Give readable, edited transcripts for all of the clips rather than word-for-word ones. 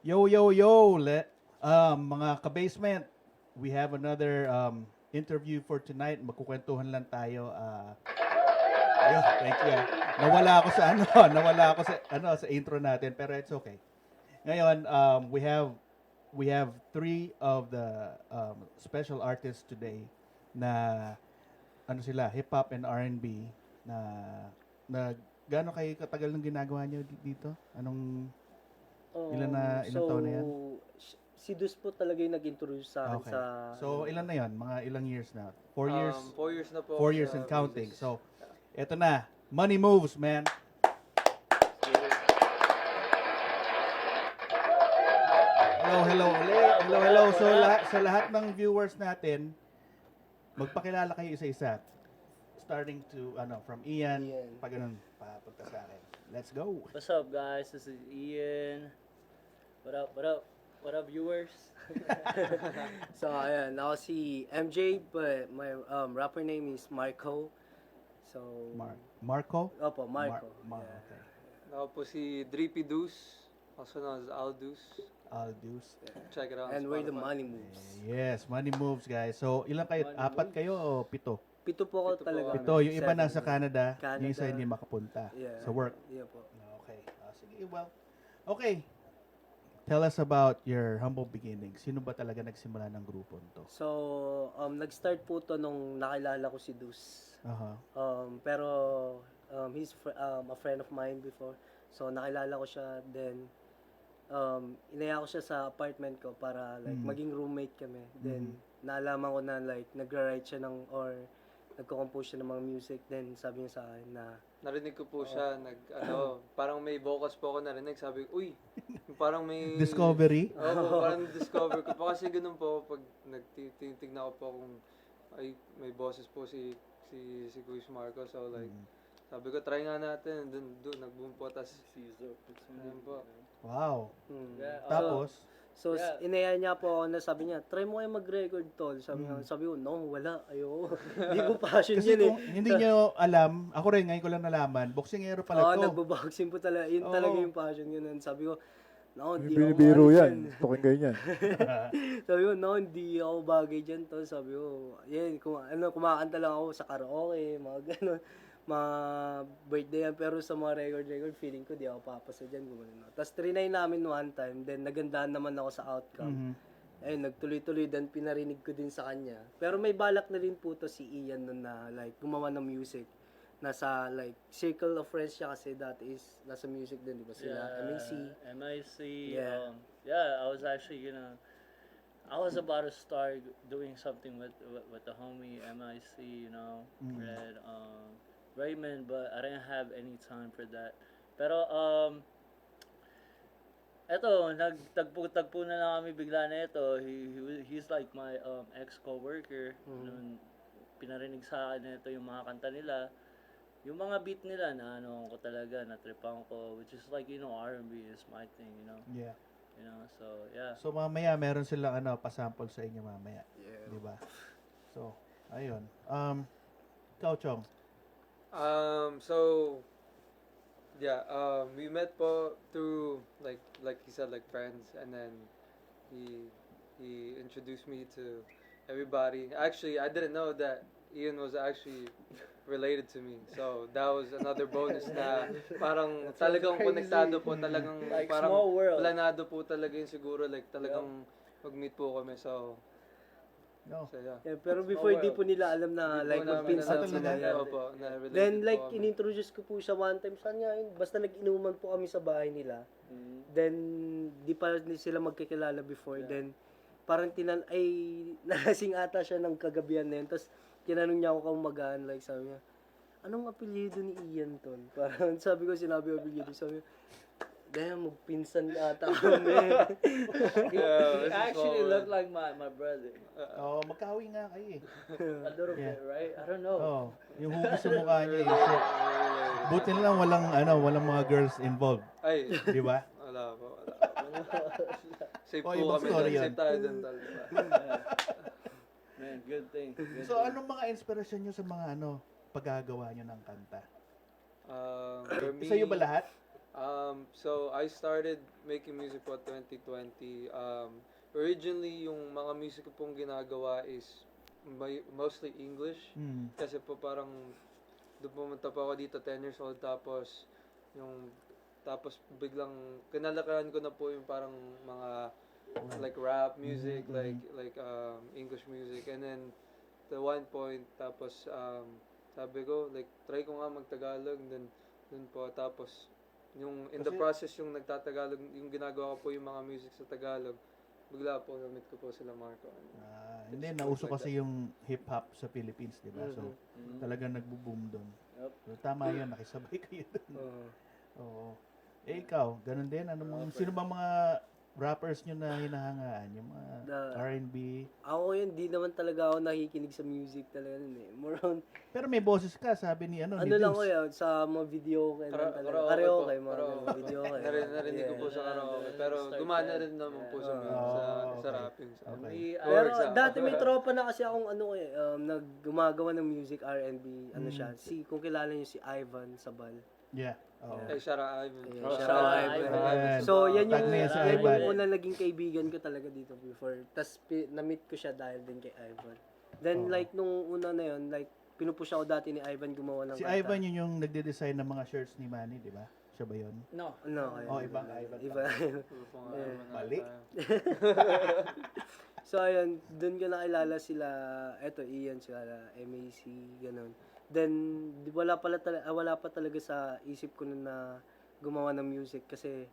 Yo, yo, yo, mga ka-basement, we have another interview for tonight. Magkukwentuhan lang tayo. Thank you. Nawala ako sa nawala ako sa intro natin, pero it's okay. Ngayon, we have three of the special artists today na sila, hip hop and R&B na gaano kayo katagal ng ginagawa niyo dito? Ilang taon na yan? Si Dus po talaga yung nag-introduce sa akin Okay. sa... So, ilan na yon? Mga ilang years na? 4 years? 4 years na po. 4 years and counting. So, eto na. Money moves, man. Hello ulit. Hello. So, sa lahat ng viewers natin, magpakilala kayo isa-isa. Starting from Ian. Pag ganun, papunta sa akin. Let's go. What's up, guys? This is Ian. What up? What up, viewers? So, ayan, ako si MJ, but my rapper name is Marco. So... Marco? Opo, Marco. Okay. Ako po si Drippy Deuce, also known as Aldous. Aldous. Check it out. And where the Spotify. money moves. Yes, money moves, guys. So, ilan kayo? Apat kayo o 7? Pito po ako Pito po talaga. kami. 7. Yung iba Seven. nasa Canada, yung isa Canada. hindi makapunta Yeah. sa work. Yeah po. Okay. Sige, well. Okay. Tell us about your humble beginnings. Sino ba talaga nagsimula ng grupo nito? So, nag-start po to nung nakilala ko si Dus. Aha. Pero, he's a friend of mine before. So, nakilala ko siya, then, inaya ko siya sa apartment ko para, like, maging roommate kami. Then, naalaman ko na, like, nagra-write siya or nagko-compose siya ng mga music. Then, sabi niya sa akin na, Narinig ko po siya, parang may vocals po ako narinig. Sabi ko, uy, parang may... Discovery? Oo, parang discover ko po. Kasi ganun po, pag nagtitignan ko po kung, ay, may boses po si Kuya Marco. So, like, sabi ko, try nga natin. Doon, nag-boom po. Tas, ayun po. Wow. Yeah, Tapos, so, Yeah. inaya niya po ako na sabi niya, try mo kayo mag-record, tol. Sabi ko, no, wala, ayoko. Hindi ko passion kasi yun eh. kung hindi nyo alam, ako rin, ngayon ko lang nalaman, boxingero pala Oo, to. nagbaboxing po talaga. Yun Oo. talaga yung passion ko nun. Sabi ko, no, May hindi ako binibiro ano yan. dyan. Pakinggan yan. Sabi ko, no, hindi ako bagay dyan to. Sabi ko, yan, kumakanta lang ako sa karaoke, mga gano'n. Mga birthday yan. Pero sa mga record, feeling ko, di ako papasa dyan. Tapos trinay namin one time, then nagandaan naman ako sa outcome. Ayun, nagtuloy-tuloy, then pinarinig ko din sa kanya. Pero may balak na rin po to si Ian nun na, like, gumawa ng music. Nasa, like, circle of friends siya kasi dati is nasa music din, di ba sila? MAC. MIC. Yeah. I was actually I was about to start doing something with the homie MIC, Red, Raymond, but I didn't have any time for that. Pero eto, nagtagpo-tagpo na lang kami bigla na ito. He's like my ex coworker. Nung pinarinig sa akin na ito yung mga kanta nila, yung mga beat nila na ko talaga, na-tripan ko, which is like, R&B is my thing, Yeah. So yeah. So, mamaya, meron silang pasample sa inyo mamaya. Yeah. Di ba? So, ayun. Ikaw, Chong. So, yeah, we met po through, like he said, like friends, and then he introduced me to everybody. Actually, I didn't know that Ian was actually related to me. So, that was another bonus na parang talagang konektado po, talagang Like parang small world. planado po talaga yun siguro, like talagang mag-meet po kami. So, No. yeah. Yeah, pero before, di po nila alam na, like, magpinsan sila. Opo, na-related Then, po like, kami. inintroduce ko po siya one time. Saan nga yun? Basta nag-inuman po kami sa bahay nila. Then, di pa sila magkikilala before. Then, parang nalasing ata siya ng kagabihan na yun. Tapos, tinanong niya ako kung magaan. Like, sabi niya, anong apelyido ni Ian ton? Parang sinabi ko apelyido. Sabi niya, damn, magpinsan ata kami. He actually looked like my brother. Magkahawi nga kayo eh. A little Yeah. bit, right? I don't know. Oh, yung hugis sa mukha niya eh. Shit. Buti na lang walang mga girls involved. Ay, Di ba? wala po. Safe Oh, po ibang kami story doon. yan. Safe tayo doon. Tol, diba? Man, good thing. Good So, thing. anong mga inspirasyon nyo sa mga paggagawa nyo ng kanta? For me, Sa'yo ba lahat? So I started making music po 2020. Originally, yung mga music ko pong ginagawa is mostly English. Kasi po parang doon pumunta po ako dito 10 years old, tapos biglang kinalakaran ko na po yung parang mga like rap music, like English music, and then the one point tapos sabi ko like try ko nga mag-Tagalog, then dun po tapos yung in the process yung nagtatagalog, yung ginagawa ko po yung mga music sa Tagalog, bigla po namit ko po sila Marco. Hindi, nauso kasi yung hip-hop sa Philippines, di ba? So, talagang nagbo-boom doon. Yup. So, tama yun, nakisabay kayo doon. Oo. Eh, ikaw, ganun din? Sino bang mga rappers nyo na hinahangaan? Yung mga R&B? Ako yun, di naman talaga ako nakikinig sa music talaga nun eh. More on, Pero may boses ka, sabi ni ni ano lang Deuce. ko yun, sa mga video kayo lang talaga. Karaoke Karaoke, po. mga ganun, video kayo. Narinig ko po sa karaoke, pero gumana rin naman po sa okay. rapping. Okay. Pero dati may tropa na kasi akong gumagawa ng music R&B, kung kilala niyo si Ivan Sabal. Yeah. Oh. Kay Shara Ivan. Yeah, shout out Ivan. Ivan. So, yan Tag na yan sa yan Ivan. yung una naging kaibigan ko talaga dito before. Tapos, na-meet ko siya dahil din kay Ivan. Then, like, nung una na yun, like, pinupush ako dati ni Ivan gumawa ng Si kanta. Ivan yun yung nagde-design ng mga shirts ni Manny, di ba? Siya ba yun? No. No, Ibang Ivan. Iba. Mali. So, ayun, dun ko nakilala sila, Ian, sila, MAC, ganun. Then, wala pa talaga sa isip ko nun na gumawa ng music kasi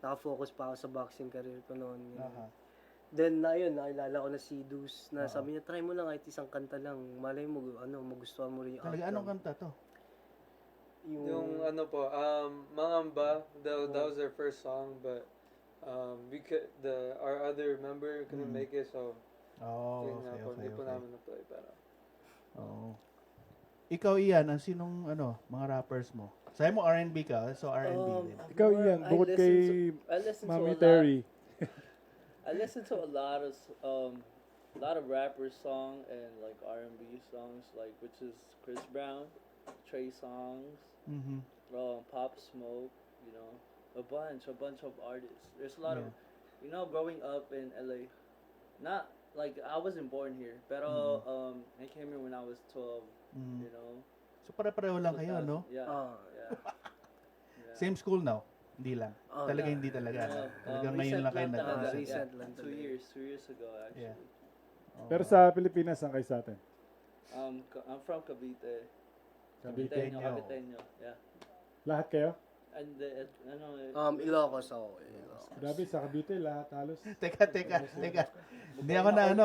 nakafocus pa ako sa boxing career ko noon. Then, nakilala ko na si Deuce na sabi niya, try mo lang kahit isang kanta lang. Malay mo, magustuhan mo rin yung Talaga, anong kanta to? Yung ano po, Mangamba, that was their first song, but our other member couldn't make it, so Oh, yun nga po, hindi po okay. namin na-play, pero Oo. Ikaw, Ian, sinong mga rappers mo? Sabi mo R&B ka, so R&B din. Ikaw, Ian, bukod kay I listen to Mami a lot. Terry. I listen to a lot of rappers song and like R&B songs, like which is Chris Brown, Trey Songz, Pop Smoke, a bunch of artists. There's a lot of, growing up in LA, not like I wasn't born here, pero I came here when I was 12. So, pare-pareho lang kayo, 2000. no? Yeah. Yeah. Same school now? Hindi lang. Talaga hindi talaga. Talagang ngayon lang kayo nag-visit. recent lang 2 years ago actually. Yeah. Pero sa Pilipinas, saan kayo sa atin? I'm from Cavite. Cavite. Caviteño. Yeah. Lahat kayo? And Ilocos ako. Grabe, sa Cavite, lahat halos. Teka. Hindi ako na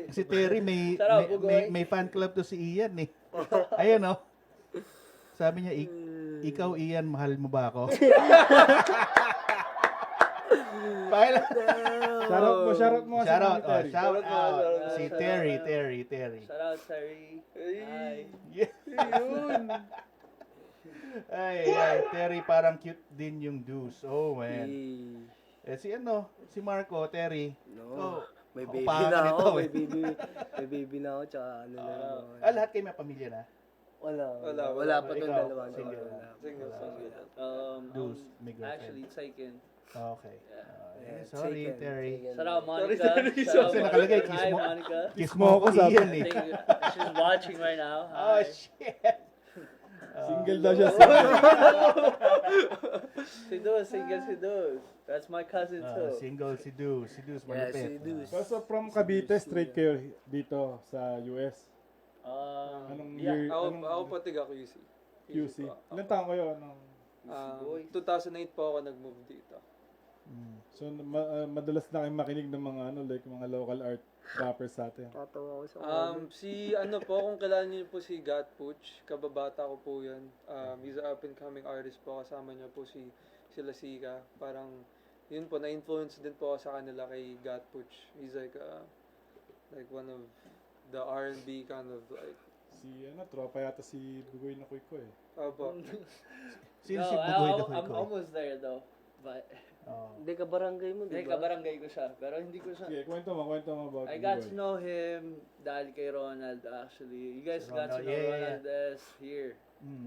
si Terry may fan club to si Ian eh. Ayun oh. Sabi niya, ikaw Ian, mahal mo ba ako? Shoutout mo si Mami Terry. Shout out. Si Terry. shout out Terry. Hi. Yeah. Ay, Terry, parang cute din yung Deuce. Oh, man. Si Marco, Terry. No. May Ako, baby pangalan na nito, ako, eh. may baby na ako, tsaka Lahat kayo may pamilya na? Wala pa tong Ikaw, dalawa. single. single. Deuce, may girlfriend. Actually taken. Okay. Yeah, Sorry, taken, Terry. taken. Shout out Monica. Kasi nakalagay, kiss Hi mo. Monica. Kiss mo ako sa Ian eh. She's watching right now. Oh, Hi. shit. Single daw siya, single. Si Deuce. That's my cousin too. Single si Deuce. Si Deuce, Yeah, malupit. si Deuce. So from Cavite, straight kayo dito sa US. Anong Yeah. year? Ako po tiga QC. QC. po. Ilan taon kayo? 2008 po ako nag-move dito. So madalas na kayong makinig ng mga like mga local art rappers sa atin. Tatawa ako sa Kung kilala niyo po si Gat Puch, kababata ko po yan. He's an up-and-coming artist po, kasama niya po si Lasika. Parang, yun po, na-influence din po ako sa kanila kay Gat Puch. He's like one of the R&B kind of like, Tropa yata si Bugoy na Kuy eh. Opo. Sino si Bugoy na I'm Kuy? almost there though. But Hindi ka barangay mo, hindi di ba? kabarangay ko siya, pero hindi ko siya. Sige, kwento mo about I got to Bugoy. know him dahil kay Ronald actually. You guys Si got to Ronald, know yeah. Ronald as here.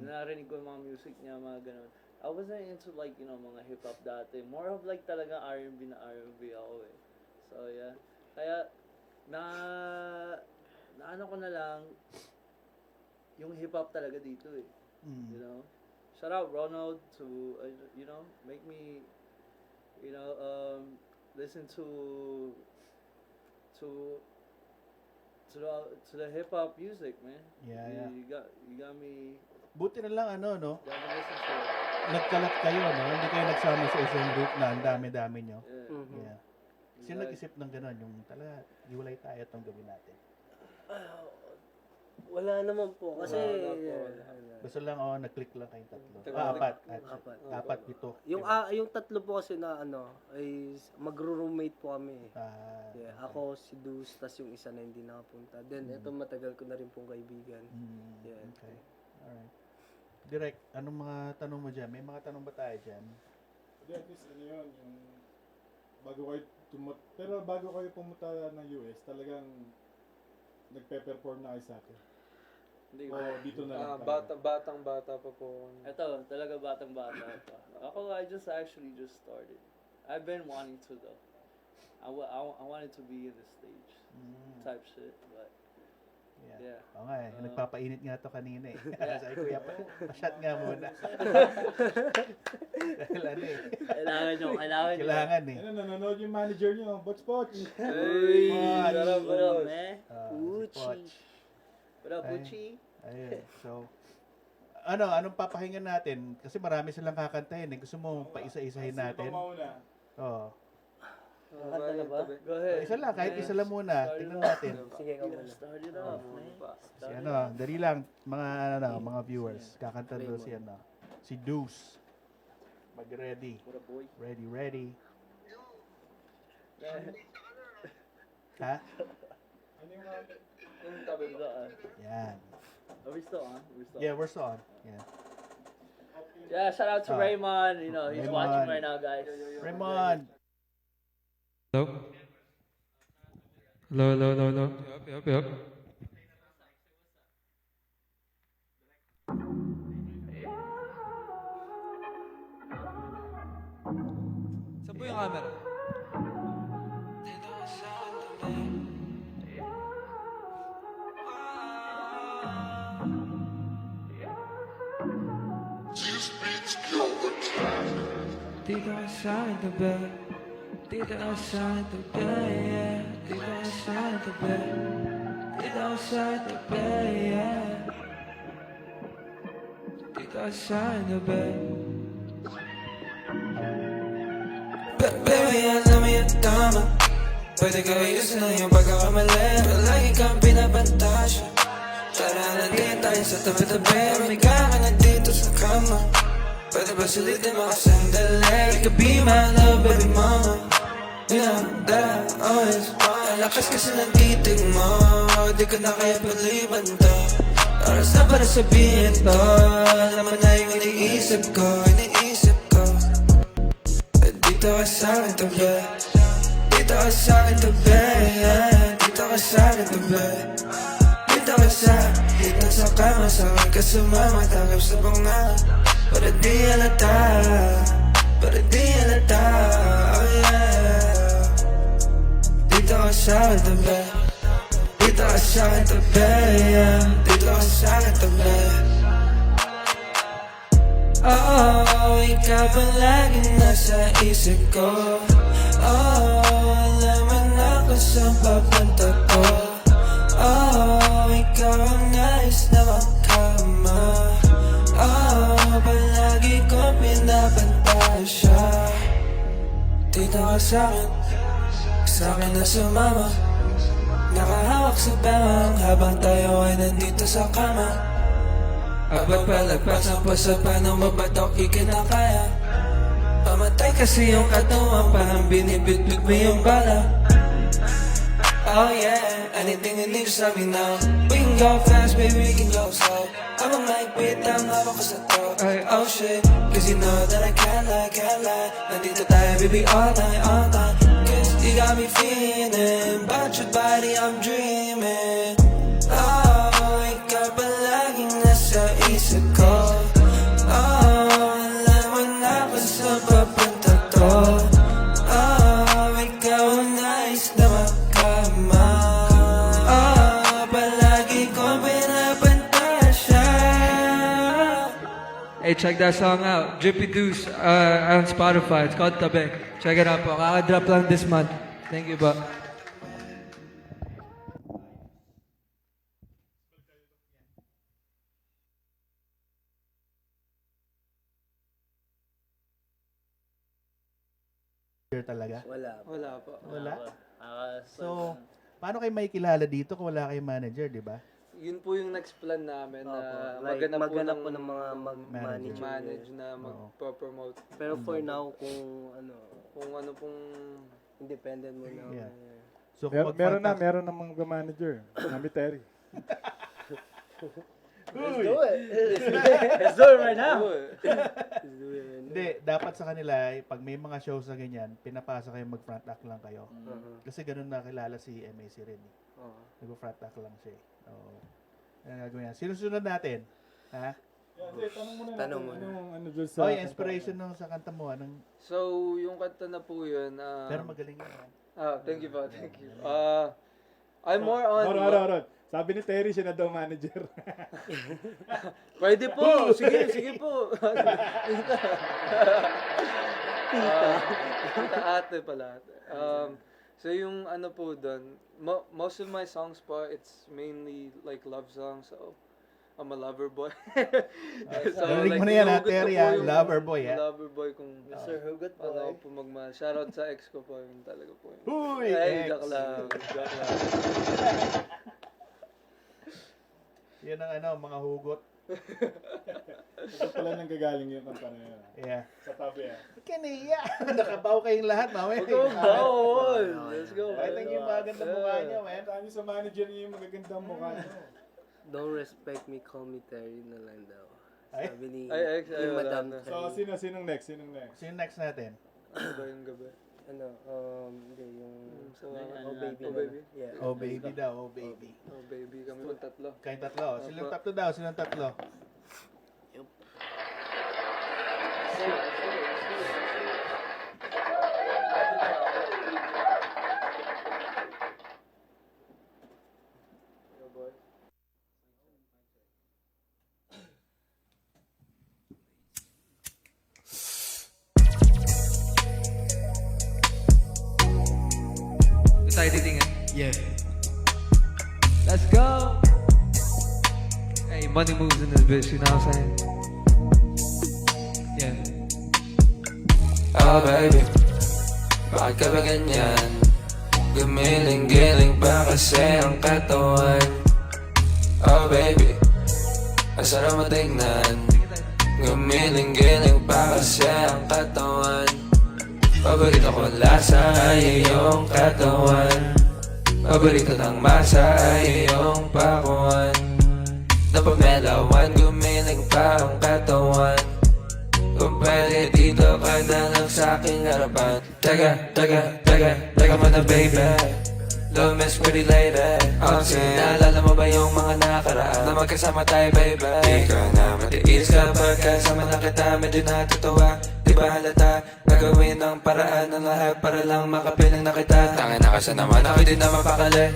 Narinig ko yung mga music niya, mga ganun. I wasn't into like, you know, mga hip-hop dati. More of like talaga R&B na R&B ako eh. So yeah. Kaya, na ano ko na lang, yung hip-hop talaga dito eh. Mm. You know? Shout out Ronald to, you know, make me, you know, listen to the hip hop music, man. Yeah. You got me Buti na lang ano, no? got me listen to it. Nagkalat kayo, no? Hindi kayo nagsama sa isang group na ang dami-dami nyo. Yeah. Mhm. Yeah. Sino nag-isip ng gano'n? Yung talaga, iwalay tayo itong gawin natin. Wala naman po. Kasi, Wala po, wala. Basta lang, nag-click lang kayong tatlo. Ah, Apat. Apat. Apat ito. yung tatlo po kasi na ay magro-roommate po kami. Yeah, ako, si Deuce, tas yung isa na hindi nakapunta. Then, ito matagal ko na rin pong kaibigan. Yeah. Okay. Alright. Direk, anong mga tanong mo dyan? May mga tanong ba tayo dyan? Hindi, at least ano yun, yung pero bago kayo pumunta ng US, talagang nagpe-perform na kayo sa atin. Hindi O ko. dito na lang tayo. Batang-bata pa po. Ito, talaga batang-bata pa. Ako, I actually just started. I've been wanting to though. I wanted to be in the stage type shit, but yeah. Oo nga eh. Nagpapainit nga to kanina eh. Sabi ko, kuya, pa-shot nga muna. Dahil ano eh. Kailangan nyo. Kailangan eh. Ano, nanonood yung manager nyo, Bots Poch. Hey! What What up, man? Si Uchi. Poch. What up, Ay. Gucci? Ayun. So, anong papahingan natin? Kasi marami silang kakantahin eh. Gusto mo paisa-isahin natin? Sino ba mauna? Oo. Kanta na ba? Go ahead. Isa lang, kahit isa lang muna. Tingnan natin. Sige, ikaw muna. Start it off, man. Si dali lang, mga viewers. Kakanta daw si Deuce. Mag-ready. What up, boy? Ready. Ha? Ano yung mga... Yung tabi mo. Yan. Are we still on? Yeah, we're still on. Yeah. Yeah, shout out to Raymond. You know, he's Raymond. watching right now, guys. Raymond! Hello? Hello. Yup. Saan po yung camera? Dito ka sa akin tabi. Dito ka sa akin tabi, yeah. Dito ka sa akin tabi. Dito ka sa akin tabi, yeah. Dito ka sa akin tabi. Baby, alam mo yung tama. Pwede ka ayusin na yung pagkakamali. Palagi kang binabantasya. Tara na din tayo sa tabi-tabi. Umiga ka na dito sa kama. Pwede ba sulitin mo sandali? You could be my love, baby mama. You know that I always want. Ang lakas kasi ng titig mo. Di ko na kaya paliban to. Oras na para sabihin to. Naman na yung iniisip ko. Dito ka sa akin tabi. Dito ka sa akin tabi, yeah. Dito ka sa akin tabi. Dito ka sa kama. Sa akin ka sumama. Takip sa bunga. Para di halata, oh yeah. Dito ka sa akin tabi. Dito ka sa akin tabi, yeah. Dito ka sa akin tabi. Oh, ikaw pa laging nasa isip ko. Oh, alam mo na kung saan papunta ko. Oh, ikaw ang nais na makama. Oh, palagi kong pinapantasya. Dito ka sa'kin na sumama. Nakahawak sa bawang habang tayo ay nandito sa kama. Abang palagpasan pa sa paano mo ba't ako kikinakaya? Pamatay kasi yung katawan, parang binibitbit mo yung bala. Oh yeah, anything you need, just let me know. We can go fast, baby, we can go slow. I'm a mic beat, ang hawak ko sa throat. Oh shit, cause you know that I can't lie. Nandito tayo, baby, all night. Cause you got me feeling, about your body, I'm dreaming. Oh, ikaw pa laging nasa isip ko. Oh, alam mo Hey, check that song out. Drippy Deuce on Spotify. It's called Tabe. Check it out po. Kaka-drop lang this month. Thank you po. Here talaga. Wala. Wala po. Wala? So, So, paano kayo may kilala dito kung wala kayong manager, di ba? Yun po yung next plan namin na Like, maghanap po ng mga Manager. manage na magpo-promote. Pero for now, kung Kung ano pong independent mo na. Yeah. So, Meron na mga manager. Kami Terry. Let's do it. let's do it right now. Let's do it. Hindi, dapat sa kanila, pag may mga shows na ganyan, pinapasa kayo mag-front act lang kayo. Kasi ganun nakilala si MAC rin. Nag-front act lang siya. Oo. Yan ang gagawin yan. Sinusunod natin. Ha? Tanong muna Tanong natin, muna. ano dyan sa... Oh, yung inspiration nung sa kanta mo. Anong, So, yung kanta na po yun. pero magaling yun. Thank you po, thank you. I'm more on... Hold. Sabi ni Terry, siya na daw manager. Pwede po! Sige po! Tita ate pala. So yung ano po doon, most of my songs po, it's mainly like love songs. So, I'm a lover boy. Narinig mo na yan, hinugot ko Terry, po ah. yung Lover boy, ah. Lover boy kung... Mr. Hugot po. Ano po magmahal. Shoutout sa ex ko po, yung talaga po yun. Huy! Ay, Ex. joke lang. Yan ang mga hugot. Ito pala nang gagaling yung kanta na yun. Yeah. Sa tabi Kiniya! Nakabaw kayong lahat, mamaya. Huwag kang bawal. Let's go. Pakita niyo yung maganda mukha niyo, man. Kanta niyo sa manager niyo yung magagandang mukha niyo. Don't respect me, call me Terry na lang daw. Ay? Sabi ni Ay, ni wala Madam na. So, Terry. sinong next? Sino next natin? Ano ba yung gabi? Hindi, yung... So, Oh, baby. Oh, baby. Yeah. Oh, baby daw. Oh, baby. Oh, baby. Kami po tatlo. Kayong tatlo. Silang tatlo daw. Silang tatlo. Ito tayo titingin. Yeah. Let's go! Hey, money moves in this bitch, you know what I'm saying? Yeah. Oh baby, bakit ka ba ganyan? Gumiling-giling pa kasi ang katawan. Oh baby, ang sarap mo tignan. Gumiling-giling pa kasi ang katawan. Paborito ko lasa ay iyong katawan. Paborito ng masa ay iyong pakuan. Napamelawan, gumiling pa ang katawan. Kung pwede dito ka na lang sa aking harapan. Taga mo na baby. Don't miss pretty lady. Naalala mo ba yung mga nakaraan na magkasama tayo baby? Di ka na matiis kapag kasama na kita. Medyo natutuwa, di ba halata? Gagawin ng paraan ng lahat para lang makapiling na kita. Tangin na kasi naman ako di na mapakali.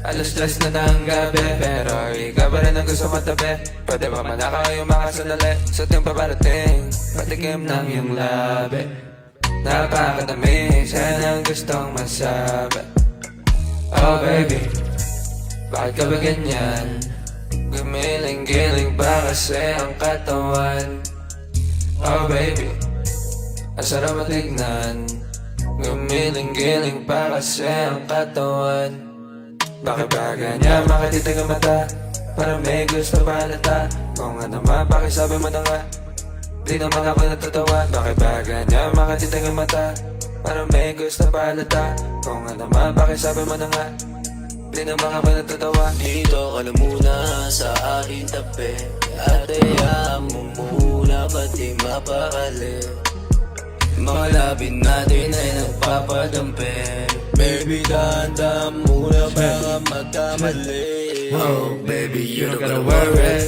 Alas 3 na ng gabi, pero ikaw pa rin ang gusto matabi. Pwede ba manakaw yung mga sandali sa tuwing paparating? Patikim ng iyong labi. Napakatamis, yan ang gustong masabi. Oh baby, bakit ka ba ganyan? Gumiling-giling ba kasi ang katawan? Oh baby, ang sarap matignan. Gumiling-giling pa kasi ang katawan. Bakit ba ganyan? Makatitig ang mata para may gusto pa halata. Kung ano man, pakisabi mo na nga. Di naman ako natatawa. Bakit ba ganyan? Makatitig ang mata para may gusto pa halata. Kung ano man, pakisabi mo na nga. Di naman ako natatawa. Dito ka na muna sa aking tabi. At hayaan mo muna pati mapakali. Mga labi natin ay nagpapadampi. Baby, dahan-dahan muna baka magkamali. Oh baby, you don't gotta worry,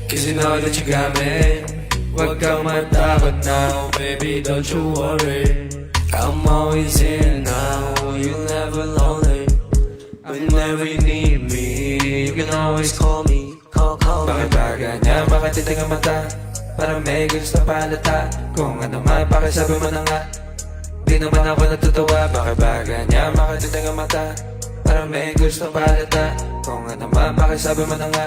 cause you know that you got me. Huwag kang matakot now, baby, don't you worry. I'm always here now, you'll never lonely. Whenever you need me, you can always call me. Call me. Bakit ba ganyan? Bakit titig ang mata Para may gusto palata. Kung ano man pakisabi mo na nga. Di naman ako natutuwa, bakit ba ganyan makatitig ang mata? Para may gusto palata. Kung ano man pakisabi mo na nga.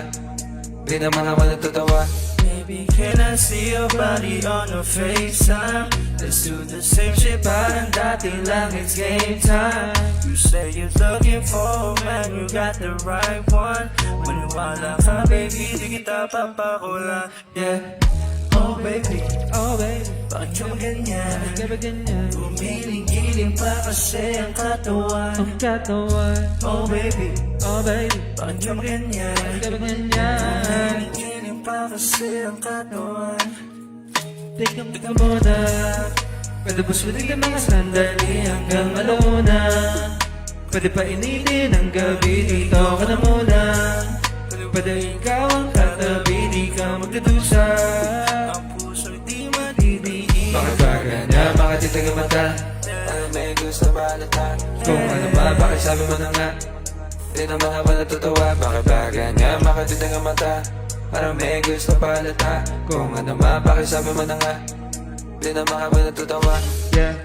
Di naman ako natutuwa. Baby, can I see your body on the FaceTime? Let's do the same shit, parang dati lang, it's game time. You say you're looking for a man, you got the right one. Maniwala ka, baby, di kita papakulan. Yeah. Oh baby, bakit ka ba ganyan? Gumiling-giling pa kasi ang katawan. Oh baby, bakit ka ba ganyan? Gumiling-giling pa kasi ang katawan. Teka muna, pwede ba sulitin mga sandali hanggang alauna? Pwede pa initin ang gabi, dito ka na muna. Pwede ikaw ang katabi, di ka magdudusa. Ang puso'y di madidiin. Bakit ba ganyan makatitig ang mata? Para may gusto palata. Kung ano ba, bakit sabi mo na nga? Di naman ako natutuwa. Bakit ba ganyan makatitig ang mata? Para may gusto palata. Kung ano ba, bakit sabi mo na nga? Di naman ako natutuwa. Yeah.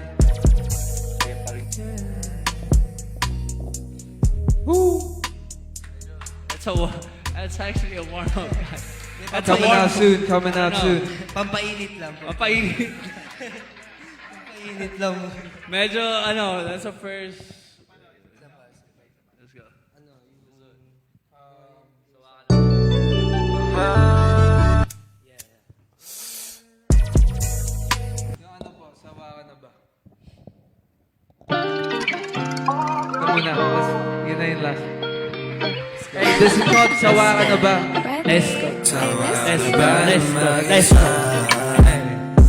That's actually a warm-up. Coming out soon, coming out soon. Pampainit lang. Mapainit. Pampainit lang. Medyo, that's the first. Let's go. Yung ano po, sawa ka na ba? Ito muna. Yun na yung last. Hey, this is called Sawa Ka Na Ba? Let's go.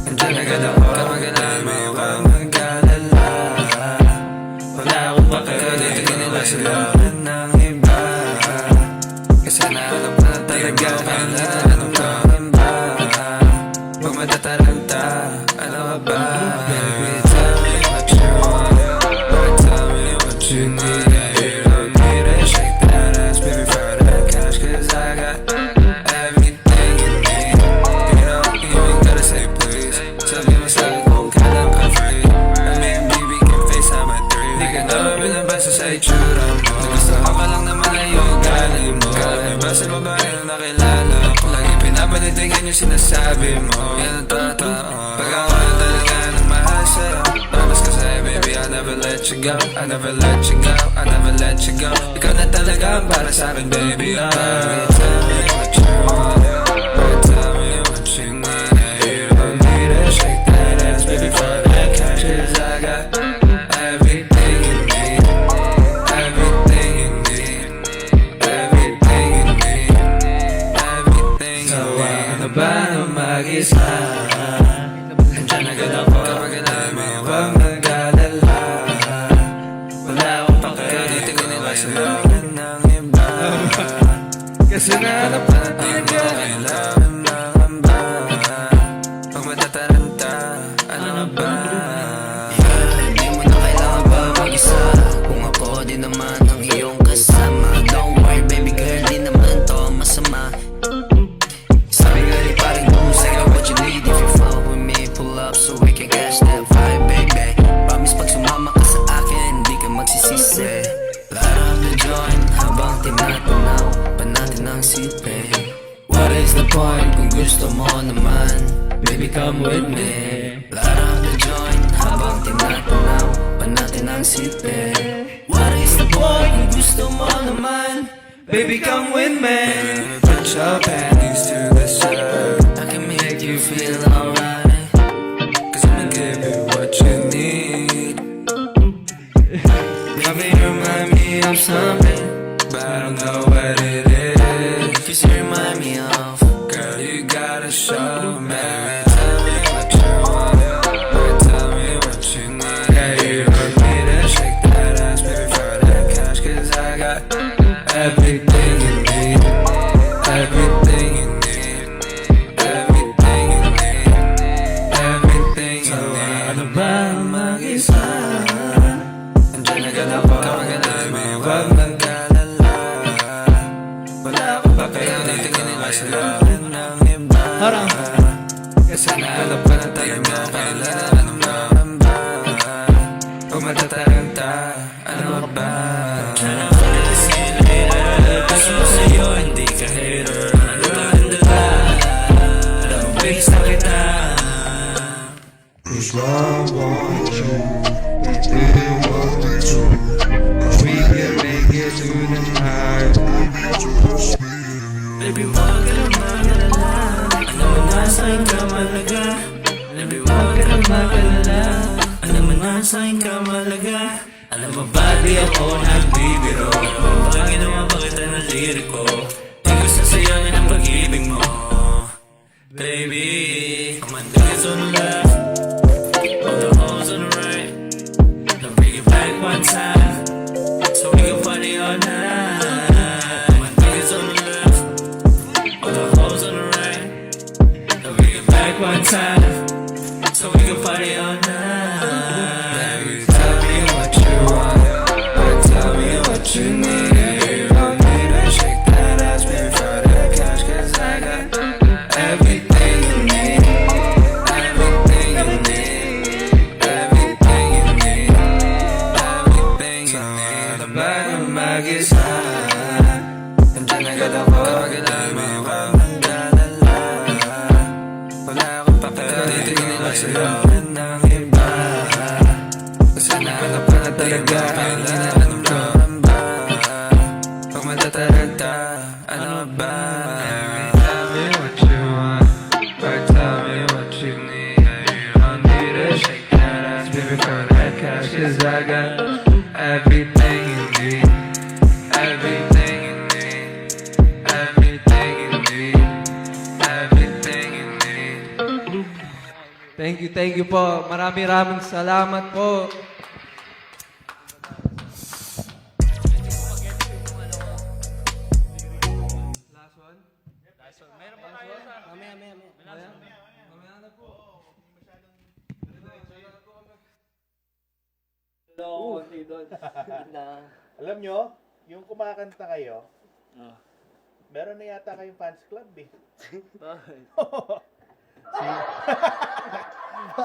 Andiyan agad ako kapag alam mo huwag mag-alala. Wala akong pakialam, tinila sa loob ng iba. Kasi nahanap na talaga ano ka ba? Huwag matataranta, ano ka ba? Baby, tell me what you want, baby, tell me what you need. You don't need to shake that ass, baby, for that cash, 'cause I got everything you need. You don't even gotta say please. Sabi mo sa'yo kung kailan ka free. I mean, baby, can FaceTime at 3. Di ka na binabasa sa itsura mo. Nagustuhan ka lang naman na yung ugali mo. Iba sa babae na nakilala ko. Lagi pinapanitingan yung sinasabi mo. Yan ang totoo. Pag ako na talaga ng mahal sa'yo. Promise ka sa'yo, baby, I'll never let you go. I'll never let you go. I'll never let you go. Ikaw na talaga ang para sa'kin, baby. Baby, tell me what you want. Baby, tell me what you need. You don't need to shake that ass, baby, for that cash, 'cause I got everything you need. Everything you need. Everything you need. Everything you need. Sawa ka na ba na mag-isa? Andiyan agad ako kapag alam mo huwag mag-alala. Wala akong pakialam, titignan nila sa loob ng iba. Kasi nahanap na kailangan ng hamba. Pag matataranta, ano na ba? Hindi mo na kailangan pa mag-isa. Kung ako din naman ang iyong kasama. Don't worry baby girl, di naman to masama. Sabi nga ni paring Bruce, I got what you need. If you fall with me, pull up so we can catch that vibe, baby. Promise pag sumama ka sa akin, di ka magsisisi. Light up the joint habang tinatanaw pa natin ang sipe. What is the point kung gusto mo naman? Baby, come with me. Light up the joint habang tinatanaw pa natin ang sipe. What is the point kung gusto mo naman? Baby, come with me. Put your panties to the side. I can make you feel alright. 'Cause I'ma give you what you need. Baby, you remind me of something, but I don't know what it is. 'Cause you remind me of, girl, you gotta show me. Tell me what you want, baby, tell me what you need. Yeah, you don't need to shake that ass, baby, for that cash, 'cause I got everything you need. Everything you need. Everything you need. Everything you need. Ano ba ang mag-isa? Andiyan agad ako kapag alam mo huwag mag-alala. Wala akong pakialam, titingin nila sa loob ng iba. ka ba? Kasi later, gusto ko sa'yo, hindi ka hater. Ano ba ang dala? Alam mo, base na kita. Cause I want you, I really want you to. We can make it to the night. Baby, wag ka na mag-alala. Alam mo nasa'kin ka malaga. Baby, wag ka na mag-alala. Alam mo nasa'kin ka malaga. Alam mo ba di ako nagbibiro? Bakit ginawa ba kita ng liriko? Di gusto sa'yo yan ang pag-ibig mo. Baby, come on, take it on the left. All the holes on the right. Now bring it back one time, so we can party all night. My niggas on the left, all the hoes on the right. Now bring it back one time, so we can party all night. Baby, tell me what you want, or tell me what you need. You don't need to shake that ass before the cash, 'cause I got everything you need. Everything you need. Everything you need. Everything you need. Sa bagang mag-isa, nandiyan agad ako kapag alam mo ang mag-alala. Wala akong pakitigil lang sa'yo ng iba. Kasi nahanap ka na talaga. Ano ba? Pag matataranta, ano ba? Tell me what you want, or tell me what you need. You don't need to shake that ass, baby, for that cash, 'cause I got everything you need. Everything you need. Everything you need. Everything you need. Thank you po. Maraming salamat po. Alam nyo, yung kumakanta kayo, Ah. meron na yata kayong fans club eh. Bakit? si,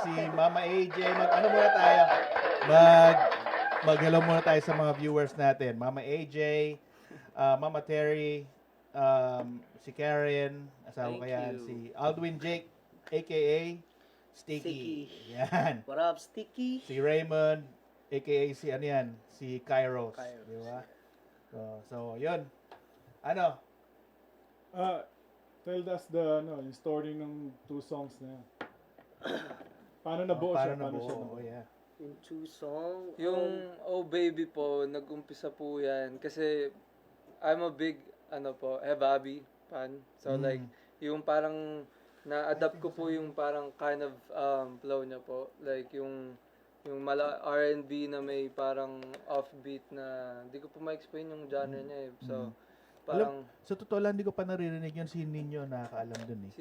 si Mama AJ, ano muna tayo? Mag-hello muna tayo sa mga viewers natin. Mama AJ, Mama Terry, si Karen, asawa Thank ko yan, you. si Aldwin Jake, aka Sticky. Sticky. Yan. What up, Sticky? Si Raymond, aka si ano yan, si Kairos. Kairos. Di ba? So, yun. Ano? Tell us yung story ng 2 songs na yan. Paano nabuo siya? Paano Paano siya nabuo? nabuo? Yeah. Yung 2 song. Yung Oh Baby po, nag-umpisa po yan. Kasi I'm a big, Hebabi fan. So like, yung parang na-adapt ko po yung parang kind of flow niya po. Like yung R&B na may parang offbeat na, hindi ko po ma-explain yung genre niya eh. So, parang, Sa totoo lang, hindi ko pa naririnig yun. Si Ninyo nakakaalam dun eh.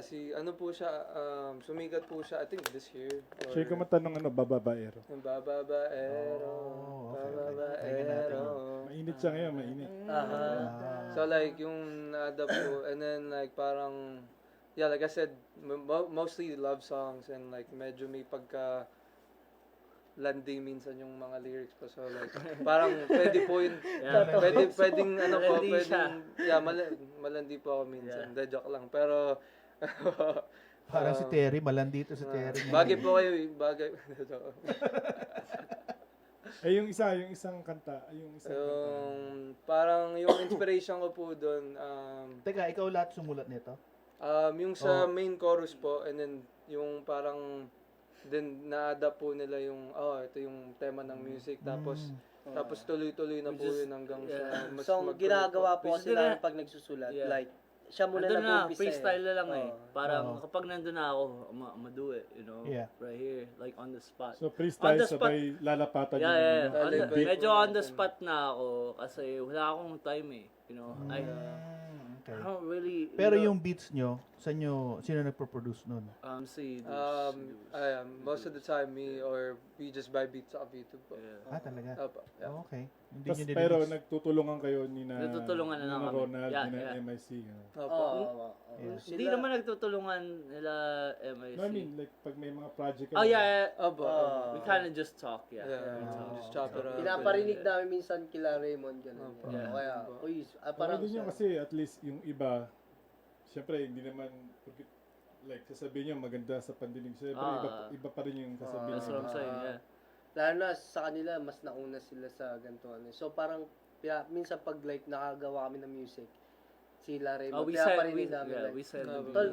si ano po siya, sumikat po siya, I think this year. Or, Siya yung matanong bababaero. yung bababaero, Oh, okay. Tingnan natin bababaero. Mainit siya ngayon, mainit. So like yung na-adapt ko and then like parang like I said mostly love songs and like medyo may pagka landi minsan yung mga lyrics ko so like parang pwede po yun pwedeng Malandi siya. malandi po ako minsan joke lang pero Parang si Terry, malandito si Terry. bagay po kayo bagay Yung isang kanta. parang yung inspiration ko po doon Teka, ikaw lahat sumulat nito? yung sa main chorus po and then yung parang then na-adapt po nila yung ito yung tema ng music tapos tuloy-tuloy na po yun hanggang sa mas So, ginagawa po Pwede sila na- pag nagsusulat. Yeah. Like, siya muna Nandun na, nag-umpisa freestyle na lang eh. Parang Oo. kapag nandun na ako, ma-do it, you know? Yeah. Right here, like on the spot. So On freestyle the spot. sabay lalapatan Yeah, yung yeah. ano. On the- Beat. medyo on the spot na ako kasi wala akong time eh. You know, I Okay. don't really... Pero you know, yung beats nyo, sino nagpo-produce nun? Si Most of the time, me or we just buy beats off YouTube po. Ah, talaga? Opo, yeah. Oh, okay. Hindi Tas, nyo pero dinimix. nagtutulungan kayo ni na Nagtutulungan na lang na kami. Ronald, Yeah, ni na yeah. MIC. Ano. Opo. Yeah. Hindi naman nagtutulungan nila MIC. No, I mean, like, pag may mga project Oh yeah, Opo. we kind of just talk, yeah. Yeah, just chop it up. Pinaparinig namin minsan kila Raymond, gano'n. Opo. Yeah. Kaya, uy, Parang parang din yun kasi at least yung iba, syempre hindi naman, like, sasabihin niyo maganda sa pandinig. Syempre, iba pa rin yung sasabihin That's what I'm saying, yeah. lalo na sa kanila, mas nauna sila sa ganito. So parang, minsan pag like nakagawa kami ng music, sila Raymond, We pinaparinig namin like, we said Tol,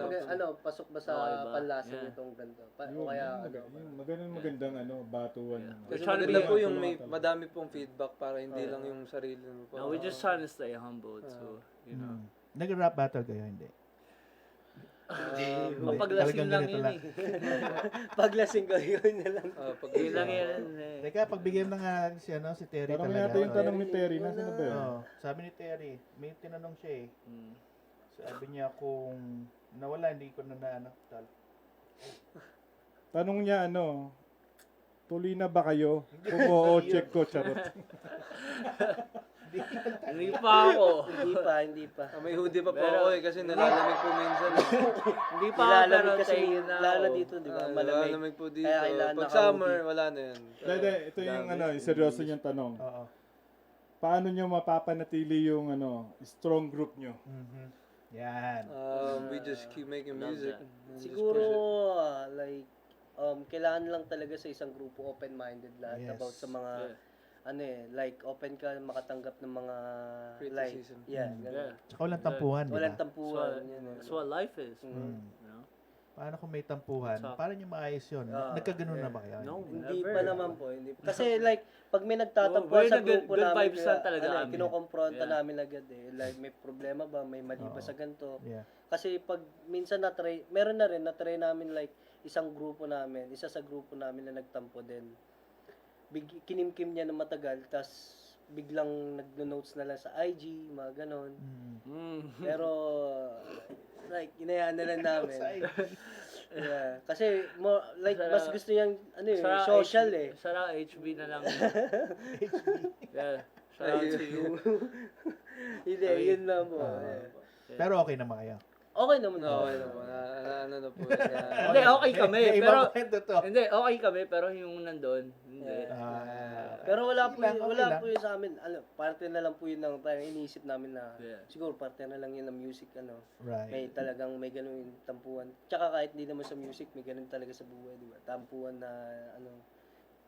pasok ba sa Okay ba? panlasa Yeah. nitong ganito? Yung, O kaya, magandang batuan. Yeah. Kasi We're trying to maganda be- po yung may madami pong feedback para hindi lang yung sarili mo po. No, we're just trying to stay humble, so, you know. Nag-rap battle kayo, hindi? Mapaglasing Talagang lang ganito yun lang. paglasing ko yun na lang. Yun lang yun eh. Teka, pagbigyan na nga si Terry Parang talaga. yata yung tanong ni Terry, nasa na ba yun? Oo. Sabi ni Terry, may tinanong siya eh. Mm. Sabi niya kung nawala, hindi ko na tal. Tanong niya tuloy na ba kayo? Kung oo, check ko, charot. Hindi pa ako. Hindi pa. May hoodie pa po Pero- ako kasi nalalamig po minsan. Hindi pa ako, pero Nilalamig kasi, tayo na lalo ako. dito, di ba? Malamig Malamig. po dito. Kaya kailangan Pag naka-hoodie. summer, wala na yan. Dede, ito yung yung seryoso niyang tanong. Oo. Paano niyo mapapanatili yung strong group niyo? Mhm. Yan. We just keep making Love music. that. and just Siguro, push it. like, kailangan lang talaga sa isang grupo, open-minded lahat Yes. about sa mga, Yeah. like, open ka makatanggap ng mga, like, Criticism. ganun. Tsaka walang tampuhan, di Walang ba? tampuhan. So, yun, that's what life is. Mm. You know? Paano kung may tampuhan? So- Paano nyo maayos yun? Ah, Nagkaganon na ba kayo? No, Hindi never. pa naman po. Hindi. Kasi like, pag may nagtatampo We're sa the good- grupo good namin, vibes lang talaga kami. kinukompronta Yeah. namin agad eh. Like, may problema ba? May mali ba sa ganito? Yeah. Kasi pag minsan meron na rin, na-try namin like, isang grupo namin, isa sa grupo namin na nagtampo din. Kinimkim niya na matagal, tas biglang nagno-notes na lang sa IG, mga ganon. Mm. Pero, like, inayaan na lang namin. Yeah. Kasi, mas gusto niyang, social eh. Shout out HB na lang. Yeah. Shout out to you. Hindi, yun lang po. Yeah. Pero okay naman kayo. Okay naman No, po. okay na po. Ano na po. yan. Hindi, okay kami. May Pero, ibang kwento to. hindi, okay kami. Pero yung nandun, hindi. Pero wala po, Sige lang, okay lang. po yun sa amin. Parte na lang po yun ng parang iniisip namin na Yeah. siguro parte na lang yun ng music, Right. may talagang may ganun yung tampuan. Tsaka kahit hindi naman sa music, may ganun talaga sa buhay, di ba? Tampuan na,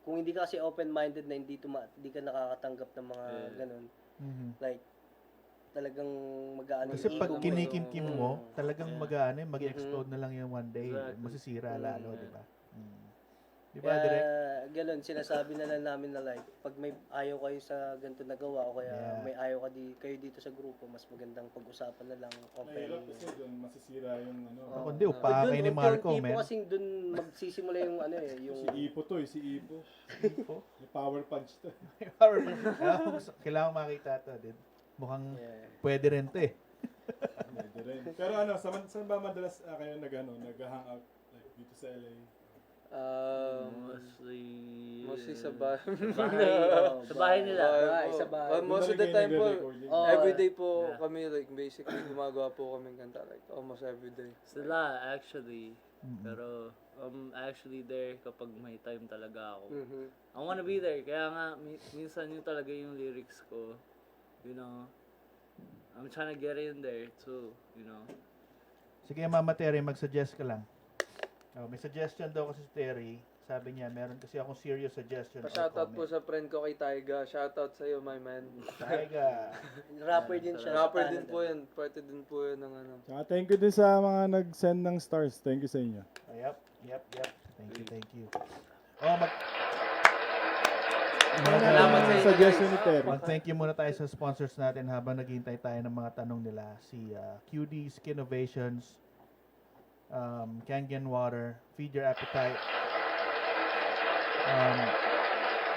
kung hindi ka kasi open-minded na hindi ka nakakatanggap ng mga ganun, Mhm. like, talagang mag-aano Kasi yung pag ego mo. kinikim-kim mo, talagang mag-explode na lang yung one day. Exactly. Masisira lalo, di ba? Di ba, Kaya, Direk? ganun, sinasabi na lang namin na like, pag may ayaw kayo sa ganito na gawa o kaya Yeah. may ayaw kayo dito sa grupo, mas magandang pag-usapan na lang open. Mahirap kasi doon masisira yung Ako hindi, upakay ni Marco, Tipo man. kasing dun magsisimula yung yung... Si Ipo to si Ipo. May power punch to. Kailangan makita to, din. Mukhang Yeah. pwede rin to eh. Pwede rin. Pero saan ba madalas kayo nag-hangout? Like dito sa LA? Mostly sa bahay. Sa bahay nila. Sa bahay. Well, most of Doon the na time kayo po, nagre-recording? everyday po Yeah. kami, like, basically, gumagawa po kami kanta, like, almost everyday. Sila, actually. Pero, I'm actually there kapag may time talaga ako. I wanna be there. Kaya nga, minsan yun talaga yung lyrics ko. You know, I'm trying to get in there too, you know. Sige, Mama Terry, mag-suggest ka lang. May suggestion daw kasi si Terry. Sabi niya, meron kasi akong serious suggestion. or Pa-shoutout po comment. sa friend ko kay Taiga. Shoutout sa'yo, my man. Taiga. Rapper din siya. sa Rapper din Canada. po yan. Parte din po yan ng Tsaka thank you din sa mga nag-send ng stars. Thank you sa inyo. Yep. Thank you. Salamat sa inyo, Suggestion ni Terry. Mag-thank you muna tayo sa sponsors natin habang naghihintay tayo ng mga tanong nila. Si QD Skin Innovations, Kangen Water, Feed Your Appetite,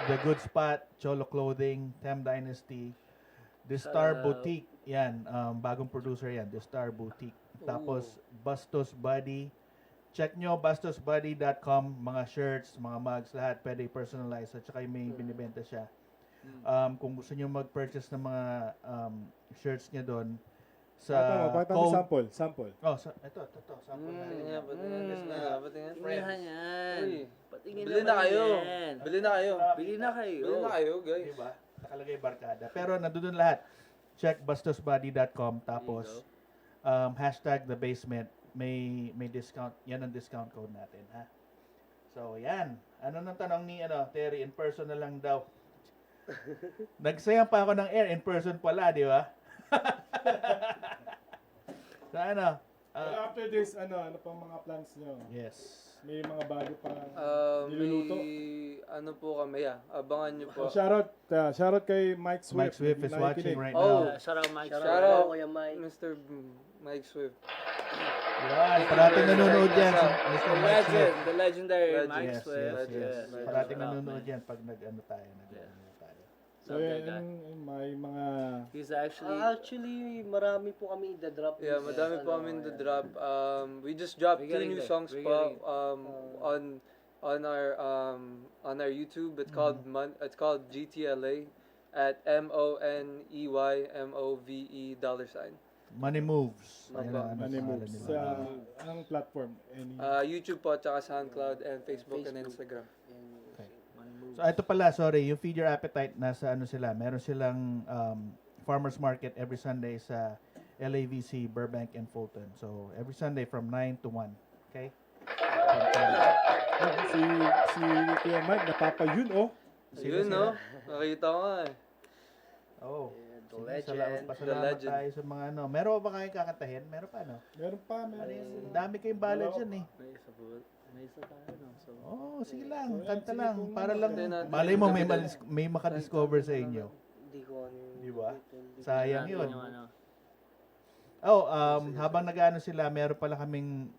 The Good Spot, Cholo Clothing, Tem Dynasty, The Star Boutique. Yan, bagong producer yan. The Star Boutique. Tapos, Bastos Buddy. Check nyo, bastosbuddy.com. Mga shirts, mga mugs, lahat. Pwede personalize. At saka may binibenta siya. Kung gusto nyo mag-purchase ng mga shirts niya doon, sa code... Sample. Oh, ito. Sample na. Tingnan yan. Uy, Patingin Bili na naman kayo. yan. Bili na kayo. Bili na kayo. Bili na kayo, guys. Diba? Nakalagay barkada. Pero nandun lahat. Check bastosbuddy.com. Tapos, hashtag the basement. May discount. Yan ang discount code natin, ha? So, yan. Ano nang tanong ni Terry? In person na lang daw. Nagsayang pa ako ng air. In person pala, di ba? So, After this, ano pang mga plans nyo? yes. May mga bago pa niluluto? Ano po kami, abangan nyo po. Shoutout kay Mike Swift. Mike Swift is watching right Oh. now. Shout out Mike. Shout out, Kuya Mike. Mr. Mike Swift. Yan. Parating nanonood yan. Si Mr. Mike Swift. The legendary Legend. Mike Yes, Swift. yes, yes. Legend. Parating nanonood yan pag nag-ano tayo. So, may mga... He's actually Actually, marami po kami i-drop. Yeah, madami po kami to drop. We just dropped We're 2 getting new there. songs We're po getting on our YouTube. It's called GTLA at MONEYMOVE $. Money Moves. Money Ayun ang Money pangalan moves. nila. Anong platform? YouTube po, tsaka SoundCloud and Facebook and Instagram. So ito pala, sorry, yung Feed Your Appetite, nasa ano sila, meron silang farmers market every Sunday sa LAVC, Burbank and Fulton. So every Sunday from 9 to 1. Okay? Si Kuya Mike, napapayun, oh. Yun, no? Nakita ko nga eh. Oh. The Sige, legend. Pasalamat The legend. tayo sa mga ano. Meron ba kayong kakantahin? Meron pa, no? Meron pa. Ang dami kayong ballads dyan eh. may isa tayo, no? So, Oh, sige lang, kanta lang. Para lang, Hindi natin- malay mo may makadiscover sa inyo. Hindi ko ano. Di ba? Sayang yun. yung ano. Oh, habang nag-ano sila, meron pala kaming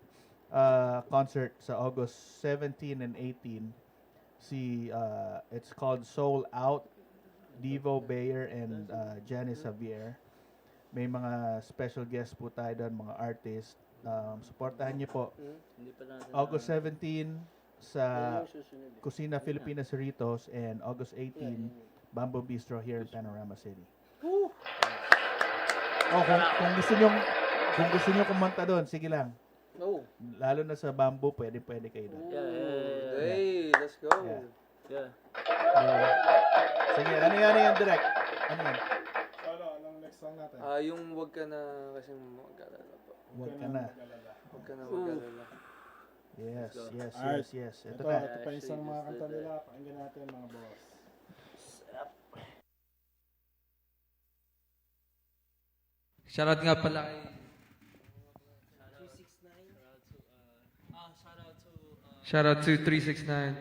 concert sa August 17 and 18. It's called Soul Out. Devo Bayer and Janice Javier. May mga special guests po tayo doon, mga artists. Supportahan niyo po. Hindi pa natin August 17 sa Susunod. Kusina Filipina Cerritos and August 18 Bamboo Bistro here in Panorama City. Oh, kung gusto niyo kumanta doon, sige lang. Oh. Lalo na sa Bamboo, pwede kayo doon. Yeah. Hey, let's go. Yeah. Yeah. Diba? Sige, ano yan direct? Ano yan? Anong next song natin? Yung wag ka na kasing mag-alala po. Huwag ka na. Wag ka na mag-alala. Yes. Alright. Ito Ito na. pa isang mga kanta nila. Pakinggan natin, mga boss. Shoutout nga pala kay Shoutout to 369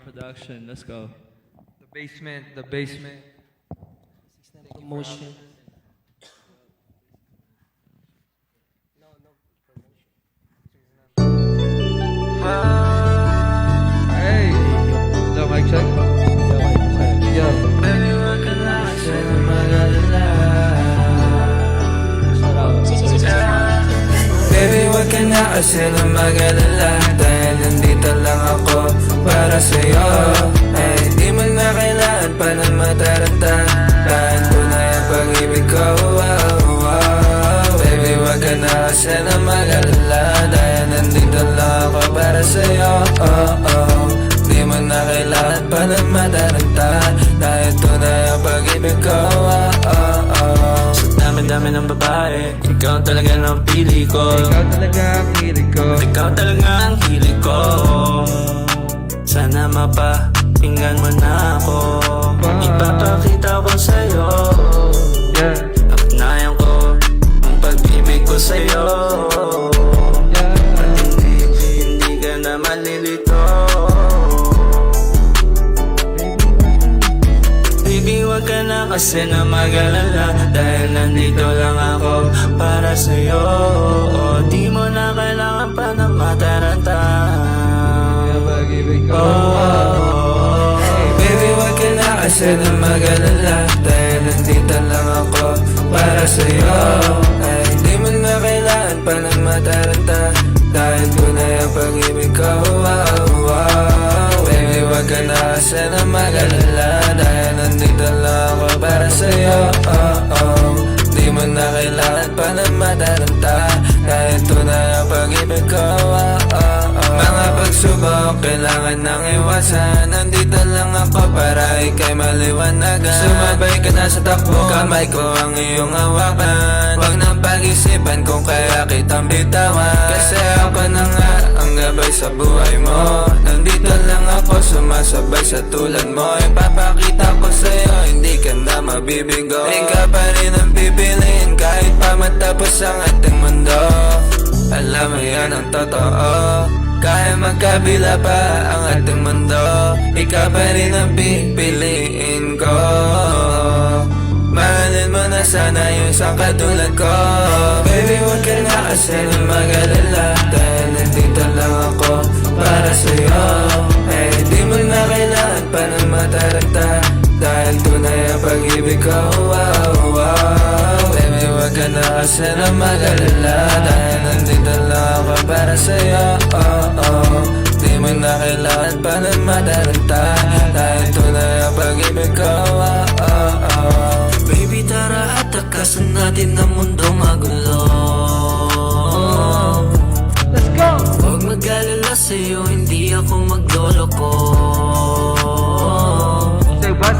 Production. Let's go. The basement. Promotion. Hey! Hello, mic check. Yo. Baby, wag ka na kasi mag-alala. Baby, wag ka na kasi mag-alala. Dahil nandito lang ako para sa'yo. Ay, di mo na kailangan pa na mataranta. Dahil tunay ang pag-ibig ko. Baby, wag ka na kasi mag-alala. Dahil nandito lang ako para sa'yo. Di mo na kailangan pa na mataranta. Dahil tunay ang pag-ibig ko. Sa dami-dami ng babae, ikaw talaga ang pili ko. Ikaw talaga ang hilig ko. Ikaw talaga ang hilig ko. Sana mapakinggan mo na ako. Ipapakita ko sa'yo. Yeah. Apnayan ko ang pag-ibig ko sa'yo. Yeah. At hindi ka na malilito. Baby, wag ka na kasi na mag-alala. Dahil nandito lang ako para sa'yo. Di mo na kailangan pa na mataranta. Pag-ibig ko. Baby, wag ka na kasi na mag-alala. Dahil nandito lang ako sa'yo ay di mo na kailangan pa ng mataranta, dahil tunay ang pag-ibig ko. Baby, wag ka na kasi na mag-alala, dahil nandito lang ako para sa'yo. Di mo na kailangan pa ng mataranta, dahil tunay ang pag-ibig ko. Mga pagsubok kailangan nang iwasan, nandito lang ako para ika'y maliwanagan. Sumabay ka na sa takbo, kamay ko ang iyong hawakan. Huwag nang pag-isipan kung kaya kitang bitawan, kasi ako na nga ang gabay sa buhay mo. Nandito lang ako sumasabay sa tulad mo. Ipapakita ko sa'yo, hindi ka na mabibigo. Ikaw pa rin ang pipiliin kahit pa matapos ang ating mundo. Alam mo yan ang totoo, kahit magkabila pa ang ating mundo, ikaw pa rin ang pipiliin ko. Mahalin mo na sana yung isang katulad ko. Baby, huwag ka na kasi na mag-alala, dahil nandito lang ako para sa'yo. Eh, di mo na kailangan pa ng mataranta, dahil tunay ang pag-ibig ko. Baby, huwag ka na kasi na mag-alala, dahil nandito lang ako para sa'yo. Di mo na kailangan pa ng mataranta, dahil tunay ang pag-ibig ko. Baby, tara at takasan natin ang mundo magulo. Let's go! Huwag mag-alala sa'yo, hindi ako magloloko. Say bye.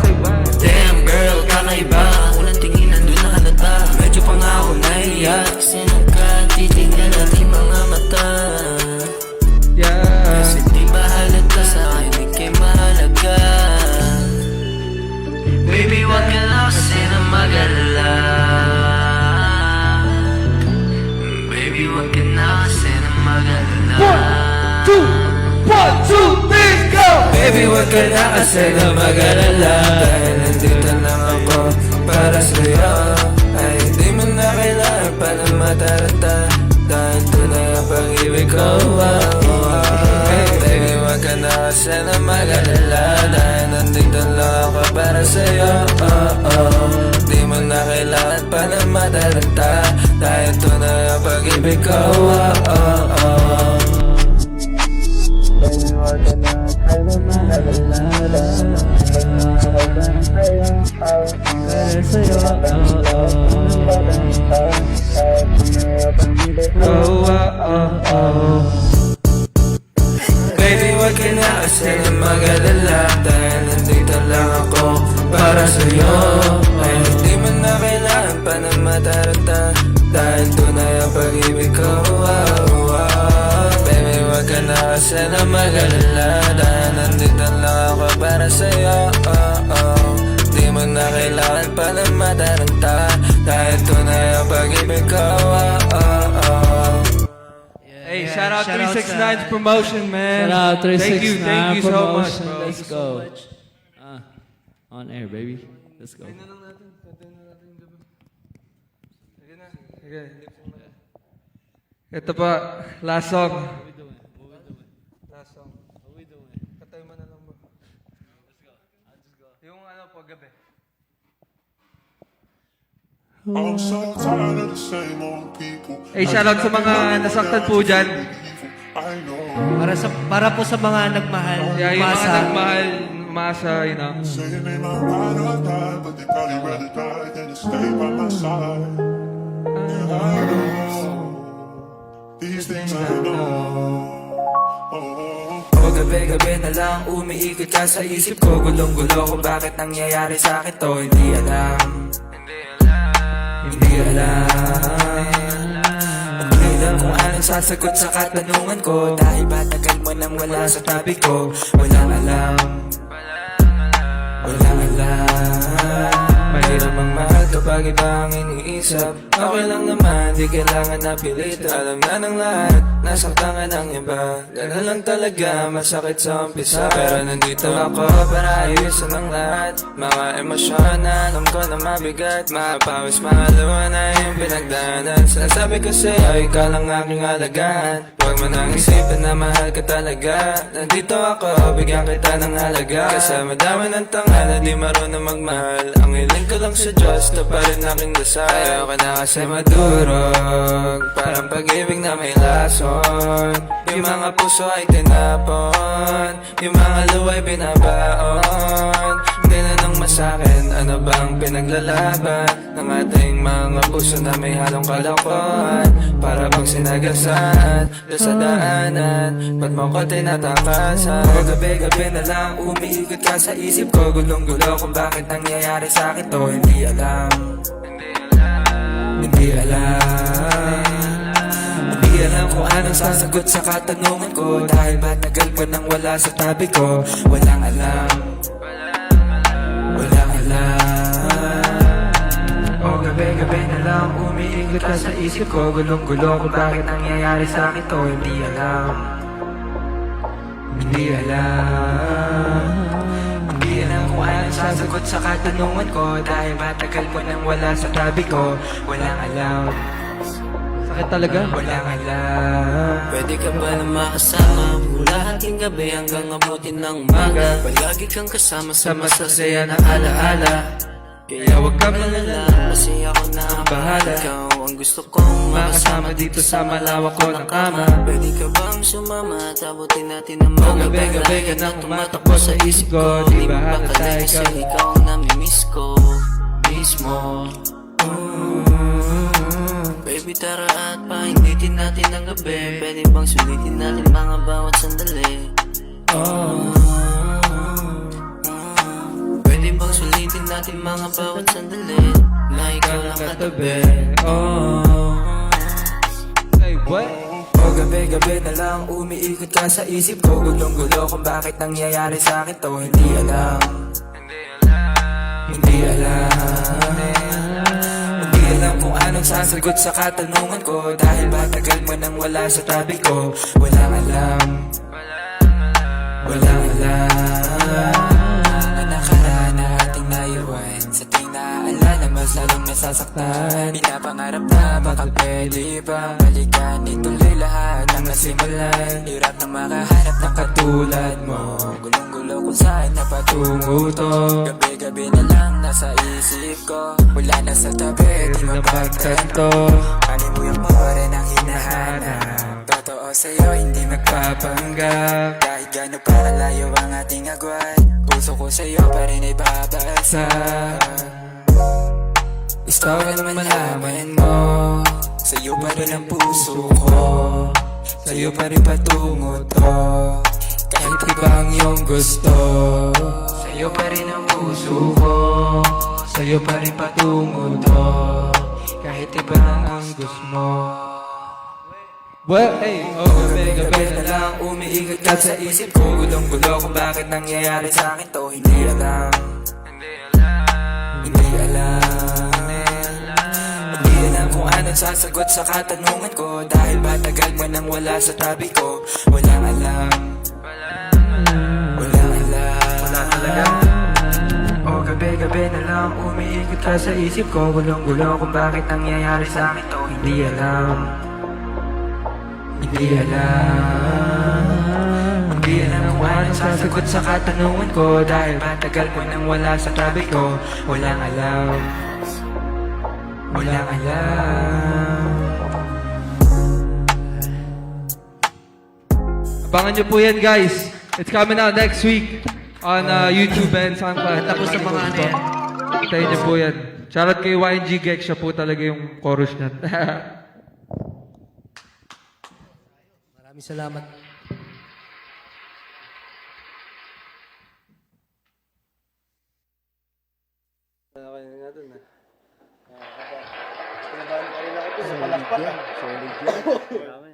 Damn girl, kakaiba. Unang tingin nandun na halata, medyo pa nga ako naiyak, kasi nagkatitignan natin mga mata. Kasi di ba halata sa'kin, ika'y mahalaga. Baby, wag ka na kasi na mag-alala. Baby, wag ka na kasi na mag-alala. 1, 2, 3, go! Baby, wag ka na kasi na mag-alala, dahil nandito lang ako para sa'yo. Ay, di mo na kailangan pa ng mataranta, dahil tunay ang pag-ibig ko. Baby, wag ka na kasi na mag-alala, dahil nandito lang ako para sa'yo. Di mo na kailangan pa ng mataranta, dahil tunay ang pag-ibig ko. Baby, wag ka na kasi na mag-alala, dahil nandito lang ako para sa'yo. Para sa'yo. Baby, wag ka na kasi na mag-alala, dahil nandito lang ako para sa'yo. Ay, di mo na kailangan pa ng mataranta, dahil tunay ang pag-ibig ko. Baby, wag ka na kasi na mag-alala, dahil nandito lang ako para sa'yo. Di mo na kailangan pa ng mataranta, dahil tunay ang pag-ibig ko. Hey, shout out 369's promotion, man. Shout out 369 Thank you so much, promotion. bro. Let's go. On air, baby. Let's go. Ito pa, last song. Last song. Katay mo na lang ba? Let's go. Yung ano po, gabi. I'm so tired of the same old people. Hey, shoutout sa mga nasaktan po dyan. I know. Para po sa mga nagmahal, Yeah, yung mga nagmahal, umasa, you know. Saying they might ride or die, but they probably rather die than to stay by my side. And I know these things I know. O gabi-gabi na lang umiikot ka sa isip ko, gulong-gulo kung bakit nangyayari sa akin to. Hindi alam. Hindi alam kung anong sasagot sa katanungan ko, dahil ba tagal mo nang wala sa tabi ko. Walang alam. Mahirap ang mahal kapag iba ang iniisip. Okay lang naman, di kailangan na pilitan. Alam na ng lahat, nasaktan ka ng iba. Ganun lang talaga, masakit sa umpisa, pero nandito ako para ayusin ang lahat. Mga emosyon na alam ko na mabigat, mapawis mga luha na yung pinagdaanan. Sinasabi ko sa'yo, ikaw lang aking alagaan. Huwag mo nang isipin na mahal ka talaga. Nandito ako, bigyan kita ng halaga. Kasama dami ng tanga na di marunong magmahal. Ang hiling ko lang sa Diyos na pa rin aking dasaya ka na kasi madurog Parang pag-ibig na may lason Yung mga puso ay tinapon Yung mga luwa'y binabaon Tinanong mo sa'kin, ano bang pinaglalaban Ng ating mga puso na may halong kalokohan Para bang sinagasaan doon sa daanan Ba't mo ko tinatakasan O gabi-gabi na lang umiikot ka sa isip ko Gulong-gulo kung bakit nangyayari sa'kin to Hindi alam Hindi alam Hindi alam kung anong sasagot sa katanungan ko Dahil ba tagal ko nang wala sa tabi ko Walang alam Walang alam O gabi-gabi na lang umiikot ka sa isip ko Gulong-gulo kung bakit nangyayari sa'kin to Hindi alam Hindi alam Hindi alam kung anong sasagot sa katanungan ko Dahil matagal ko nang wala sa tabi ko Walang alam Sakit talaga. Walang alam Pwede ka ba na makasama mula hating gabi hanggang abutin ng umaga Palagi kang kasama sa masasaya na alaala Kaya wag ka malala kasi ako na ang bahala Ikaw ang gusto kong makasama dito sa malawak ko ng kama Pwede ka bang sumama at abutin natin ang mga gabi-gabi ka nang tumatakbo sa isip ko Di ba halata kasi ikaw ang namimiss ko mismo Baby tara at pahingitin natin ang gabi Pwede bang sulitin natin mga bawat sandali Pwede bang sulitin natin mga bawat sandali Na ikaw lang katabi Hey, what? O gabi-gabi na lang umiikot ka sa isip ko Gulong-gulo kung bakit nangyayari sa'kin to Hindi alam Hindi alam Hindi alam kung anong sasagot sa katanungan ko Dahil ba tagal mo nang wala sa tabi ko Walang alam Walang alam Ang nakaraan na ating naiwan Sa tuwing naaalala mas lalong nasasaktan Pinapangarap na baka pwede pa Balikan ituloy lahat ng nasimulan Hirap na makahanap ng katulad mo Gulong-gulo kung saan napatungo to Gabi-gabi na lang nasa isip ko Wala na sa tabi, di mapagtanto Kalimuyan mo rin ang hinahanap Totoo sa'yo, hindi magpapanggap Kahit gano'n pa kalayo ang ating agwat Puso ko sa'yo pa rin ay babasa Gusto ko naman malaman mo Sa'yo pa rin ang puso ko Sa'yo pa rin patungo to Kahit iba ang iyong gusto Sa'yo pa rin ang puso ko Sa'yo pa rin patungo to Kahit iba ang gusto mo What? Hey, gabi na lang umiikot ka sa isip ko Gulong-gulo kung bakit nangyayari sa'kin to Hindi alam Hindi alam Hindi alam kung anong sasagot sa katanungan ko Dahil ba tagal mo nang wala sa tabi ko Walang alam Walang alam Wala talaga O gabi-gabi na lang umiikot ka sa isip ko Gulong-gulo kung bakit nangyayari sa'kin to Hindi alam Hindi alam Hindi alam kung anong sasagot sa katanungan ko Dahil matagal ko nang wala sa tabi ko Walang alam Walang alam Abangan nyo po yan, guys. It's coming out next week on YouTube and SoundCloud. Tapos sa mga ano yan. Tayo nyo po yan. Shoutout kay YNG Gex. Siya po talaga yung chorus niyan. Maraming salamat.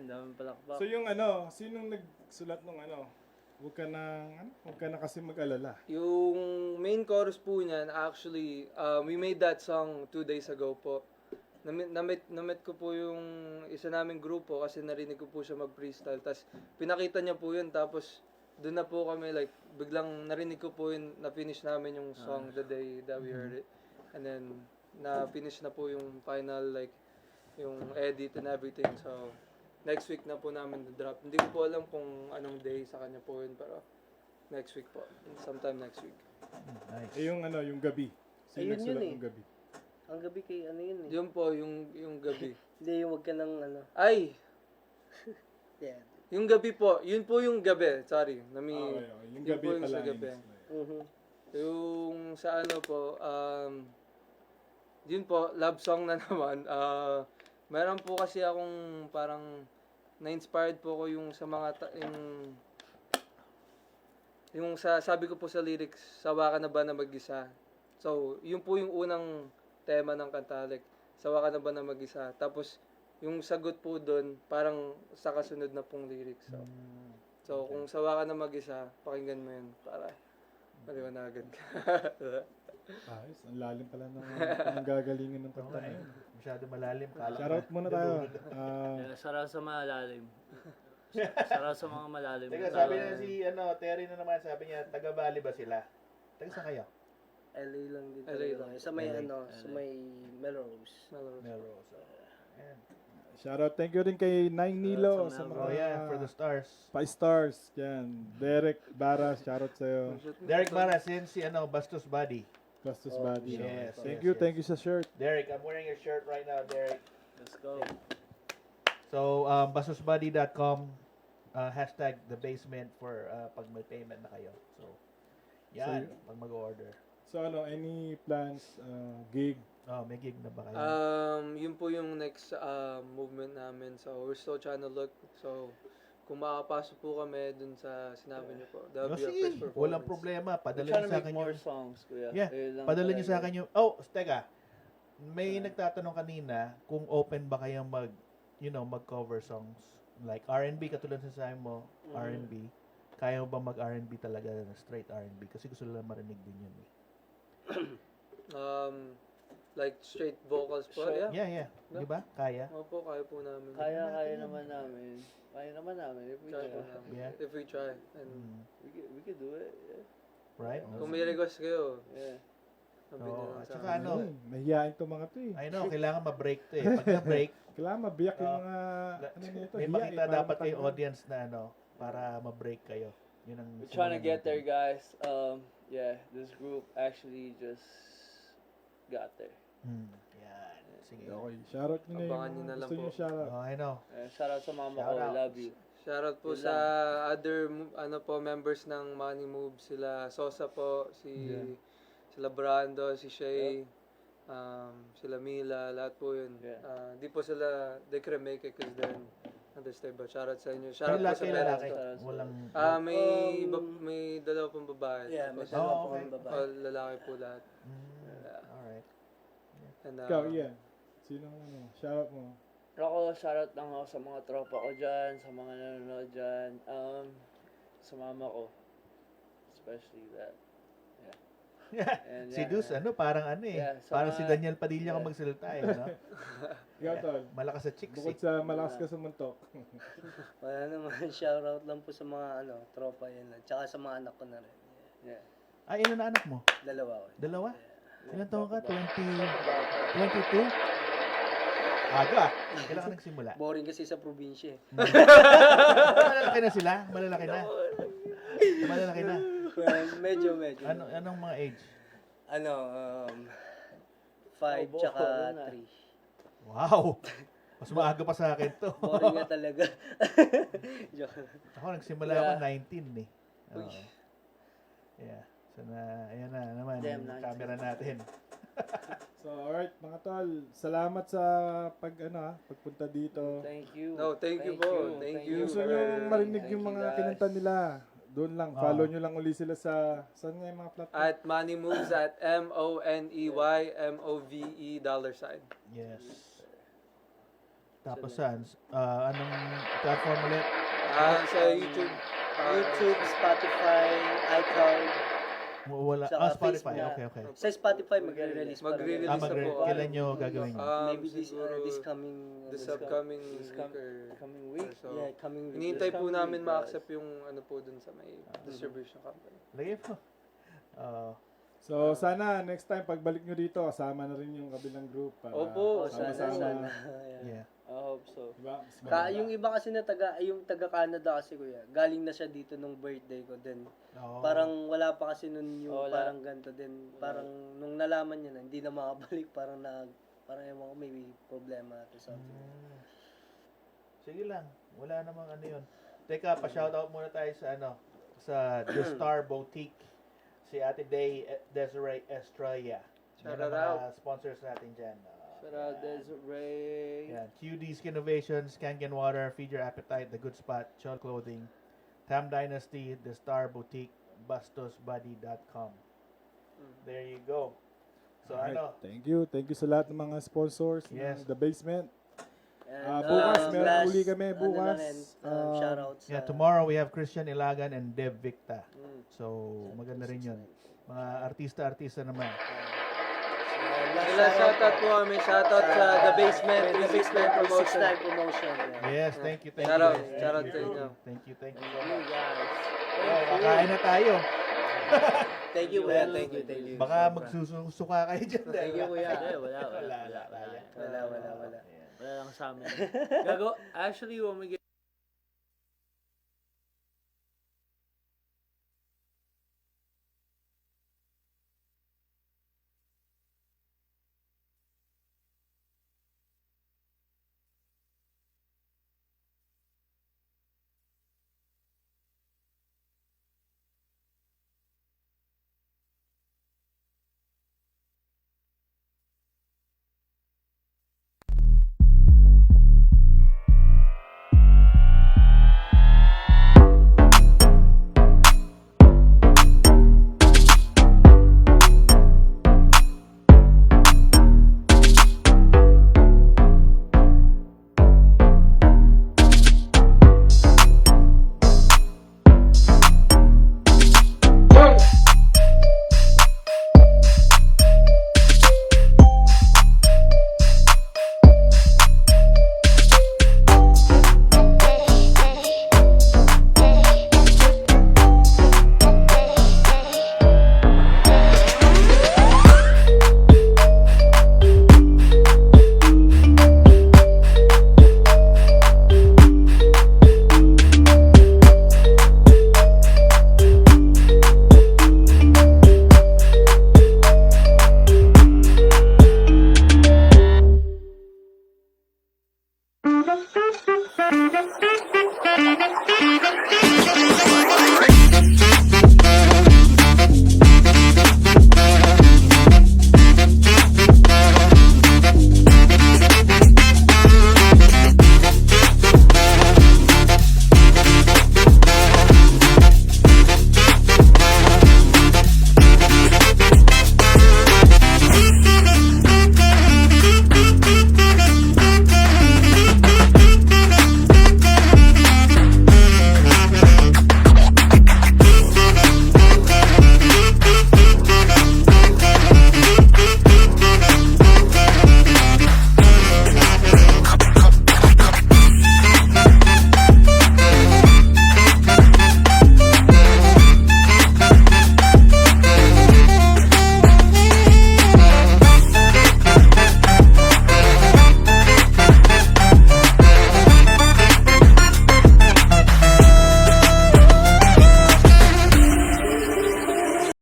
Daming palakpak. So yung sinong nagsulat nung huwag ka na kasi mag-alala. Yung main chorus po niyan, actually, we made that song 2 days ago po. Namit ko po yung isa naming grupo kasi narinig ko po siya mag-freestyle. Tapos pinakita niya po yun. Tapos doon na po kami like, biglang narinig ko po yun, na-finish namin yung song the day that we heard it. And then, na-finish na po yung final, like, yung edit and everything. So, next week na po namin na-drop. Hindi ko po alam kung anong day sa kanya po yun, pero next week po. Sometime next week. Nice. Yung gabi. Sino Ayun nagsulat yun eh. ng gabi? Ang gabi kay ano yun eh. Yun po, yung gabi. Hindi, yung wag ka ng ano. Ay, Yeah. yung gabi po. Yun po yung gabi. Sorry. Okay. Yung Yun gabi po yung pala. sa gabi. Mhm. Yung sa ano po, yun po, love song na naman. Meron po kasi akong parang na-inspired po ko yung sa mga yung sa sabi ko po sa lyrics, sawa ka na ba na mag-isa? So, yun po yung unang tema ng kanta, like, sawa ka na ba na mag-isa? Tapos, yung sagot po doon, parang sa kasunod na pong lyrics. So, kung sawa ka na mag-isa, pakinggan mo yun para maliwanagan ka. Ayos, ang lalim pala ng gagalingan ng kanta na yun. Masyado malalim. Shoutout muna tayo. Sarap sa malalim. Sarap sa mga malalim. Teka, sabi niya si Terry na naman, sabi niya, taga-Bali ba sila? Taga saan kayo? LA lang din. LA lang. Sa may LA. sa may Melrose. Melrose. Ayan. Shoutout, thank you rin kay Nine Nilo sa Oh mga yeah, for the stars. 5 stars. Yan. Derek Bara, shoutout sa'yo. Derek Bara, since si Bastos Buddy. Bastos Buddy. yes, Thank yes, you, thank you sa shirt. Derek, I'm wearing your shirt right now, Derek. Let's go. So, bastosbuddy.com, hashtag the basement for pag may payment na kayo. So, yan, pag mag-order. So any plans, gig? Oh, may gig na ba kayo? Yun po yung next movement namin. So, we're still trying to look. So, kung makapasok po kami dun sa sinabi niyo po, that'll be our first Kasi, performance. walang problema. We're Padala trying niyo to sa make akin more yung... songs, kuya. Yeah, Ayun lang padala niyo sa talaga. akin yung... Oh, teka. May nagtatanong kanina kung open ba kayong mag-cover songs. Like R&B, katulad sa sabi mo, R&B. Kaya mo ba mag-R&B talaga na straight R&B? Kasi gusto nila marinig din yun eh. Like straight vocals po. Sure. Yeah. Yeah. Di ba? Kaya? Opo, kaya po namin. Kaya naman namin. Kaya naman namin. If we Kaya po try. namin. Yeah. If we try. And We could do it. Yeah. Right? kung may request kayo, Yeah. sabihin niyo Oo. lang At sa saka akin. ano, Mahihain to mga to eh. I know, kailangan ma-break to eh. Pag na-break, Kailangan mabiyak yung mga, nito, may hiya makita para dapat kayo matanggal. audience na para ma-break kayo. Yun ang We're trying to simulan get there, natin. guys. Yeah, this group actually just got there. Yan. Sige. Okay, shoutout nyo na Abangan yung nyo na lang gusto nyo po. shoutout. Oh, I know. Shout out sa mama Shout ko. out. Love you. Shoutout po Yun sa other members ng Money Move, sila Sosa po, sila Brando, si Shay, sila Mila, lahat po yun. Yeah. Di po sila, they couldn't make it because they're understay ba? Shoutout sa inyo. Pero Shoutout po sa laki parents lalaki. ko. Walang... May dalawa pong babae. Yeah, may Tapos, dalawa Oh, pong okay. babae. lalaki po lahat. Alright. And, Ikaw, Ian. Sino shoutout mo? Ako, shoutout lang ako sa mga tropa ko dyan, sa mga nanonood dyan. Sa mama ko. Especially that. And, Si Dus, parang Yeah, sa parang si mga- Daniel Padilla kung magsalita eh, no? Ikaw, Tol. Malakas sa chicks Bukod eh. sa malakas ka sa muntok. Wala naman, shoutout lang po sa mga tropa yan lang. Tsaka sa mga anak ko na rin. Yeah. Ay, ilan na anak mo? Dalawa ko. Dalawa? Ilan taon ka? 22? Aga. Kailan ka nagsimula? Boring kasi sa probinsya eh. Malalaki na sila? Malalaki na? Malalaki na? Well, medyo. Anong mga age? 5 Oh, tsaka boring na. 3. Wow! Mas maaga pa sa akin to. Boring nga talaga. Joke. Ako nagsimula ako 19 eh. Oo. Yeah. So ayan na naman Damn, yung 19. camera natin. So, alright, mga tol. Salamat sa pagpunta dito. Thank you. No, thank you po. Thank you. Gusto nyo marinig yung Thank you, mga guys. kinanta nila. Doon lang, follow nyo lang uli sila sa, saan nga yung mga platform? At Money Moves at MONEYMOVE $. Yes. Tapos saan? Anong platform ulit? Sa YouTube. YouTube, Spotify, iCloud. Wala. Saka Spotify. Facebook. Okay. Sa Spotify, magre-release pa rin. Magre-release na po. Kailan nyo gagawin yun? Maybe this Siguro coming this upcoming This week or coming week. so. yeah, coming week. Hinihintay po coming namin week, guys. ma-accept yung po dun sa may distribution company. Lagay po. So, sana next time pagbalik nyo dito, kasama na rin yung kabilang group para Opo, sana. sama-sama. Yeah. Yeah. I hope so. Diba? Mas Yung iba kasi na yung taga Canada kasi kuya, galing na siya dito nung birthday ko din. Oo. Parang wala pa kasi nun yung Wala. parang ganito din. Parang nung nalaman niya na hindi na makabalik, parang ewan ko may problema to something. Sige lang. Wala namang ano yun. Teka, pa-shoutout muna tayo sa sa The Star Boutique. Si Ate Desiree Estrella. Shout Yan ang out. mga sponsors natin dyan. Shout out Desiree. Yan. QD Skin Innovations, Kangen Water, Feed Your Appetite, The Good Spot, Chol Clothing, Tam Dynasty, The Star Boutique, BastosBuddy.com. There you go. So Alright, ano, Thank you sa lahat ng mga sponsors Yes. ng The Basement. And, Bukas, meron last, uli kami, bukas. Ano lang yan, shoutouts. yeah, tomorrow we have Christian Ilagan and Dev Victa. Mm. So maganda rin yun. Mga artista naman. Ilan shoutout po kami. Shoutout sa The Basement, 369 369 Promotion. promotion. Yes, thank you. Shout out, guys. shout out Thank sa you. inyo. Thank you so You much. guys. Oh, kakain na tayo. Thank you, kuya. Thank you. Baka magsusuka kayo dyan. Thank you, kuya. Hindi, wala. Wala. Wala lang sa amin. Actually, when we get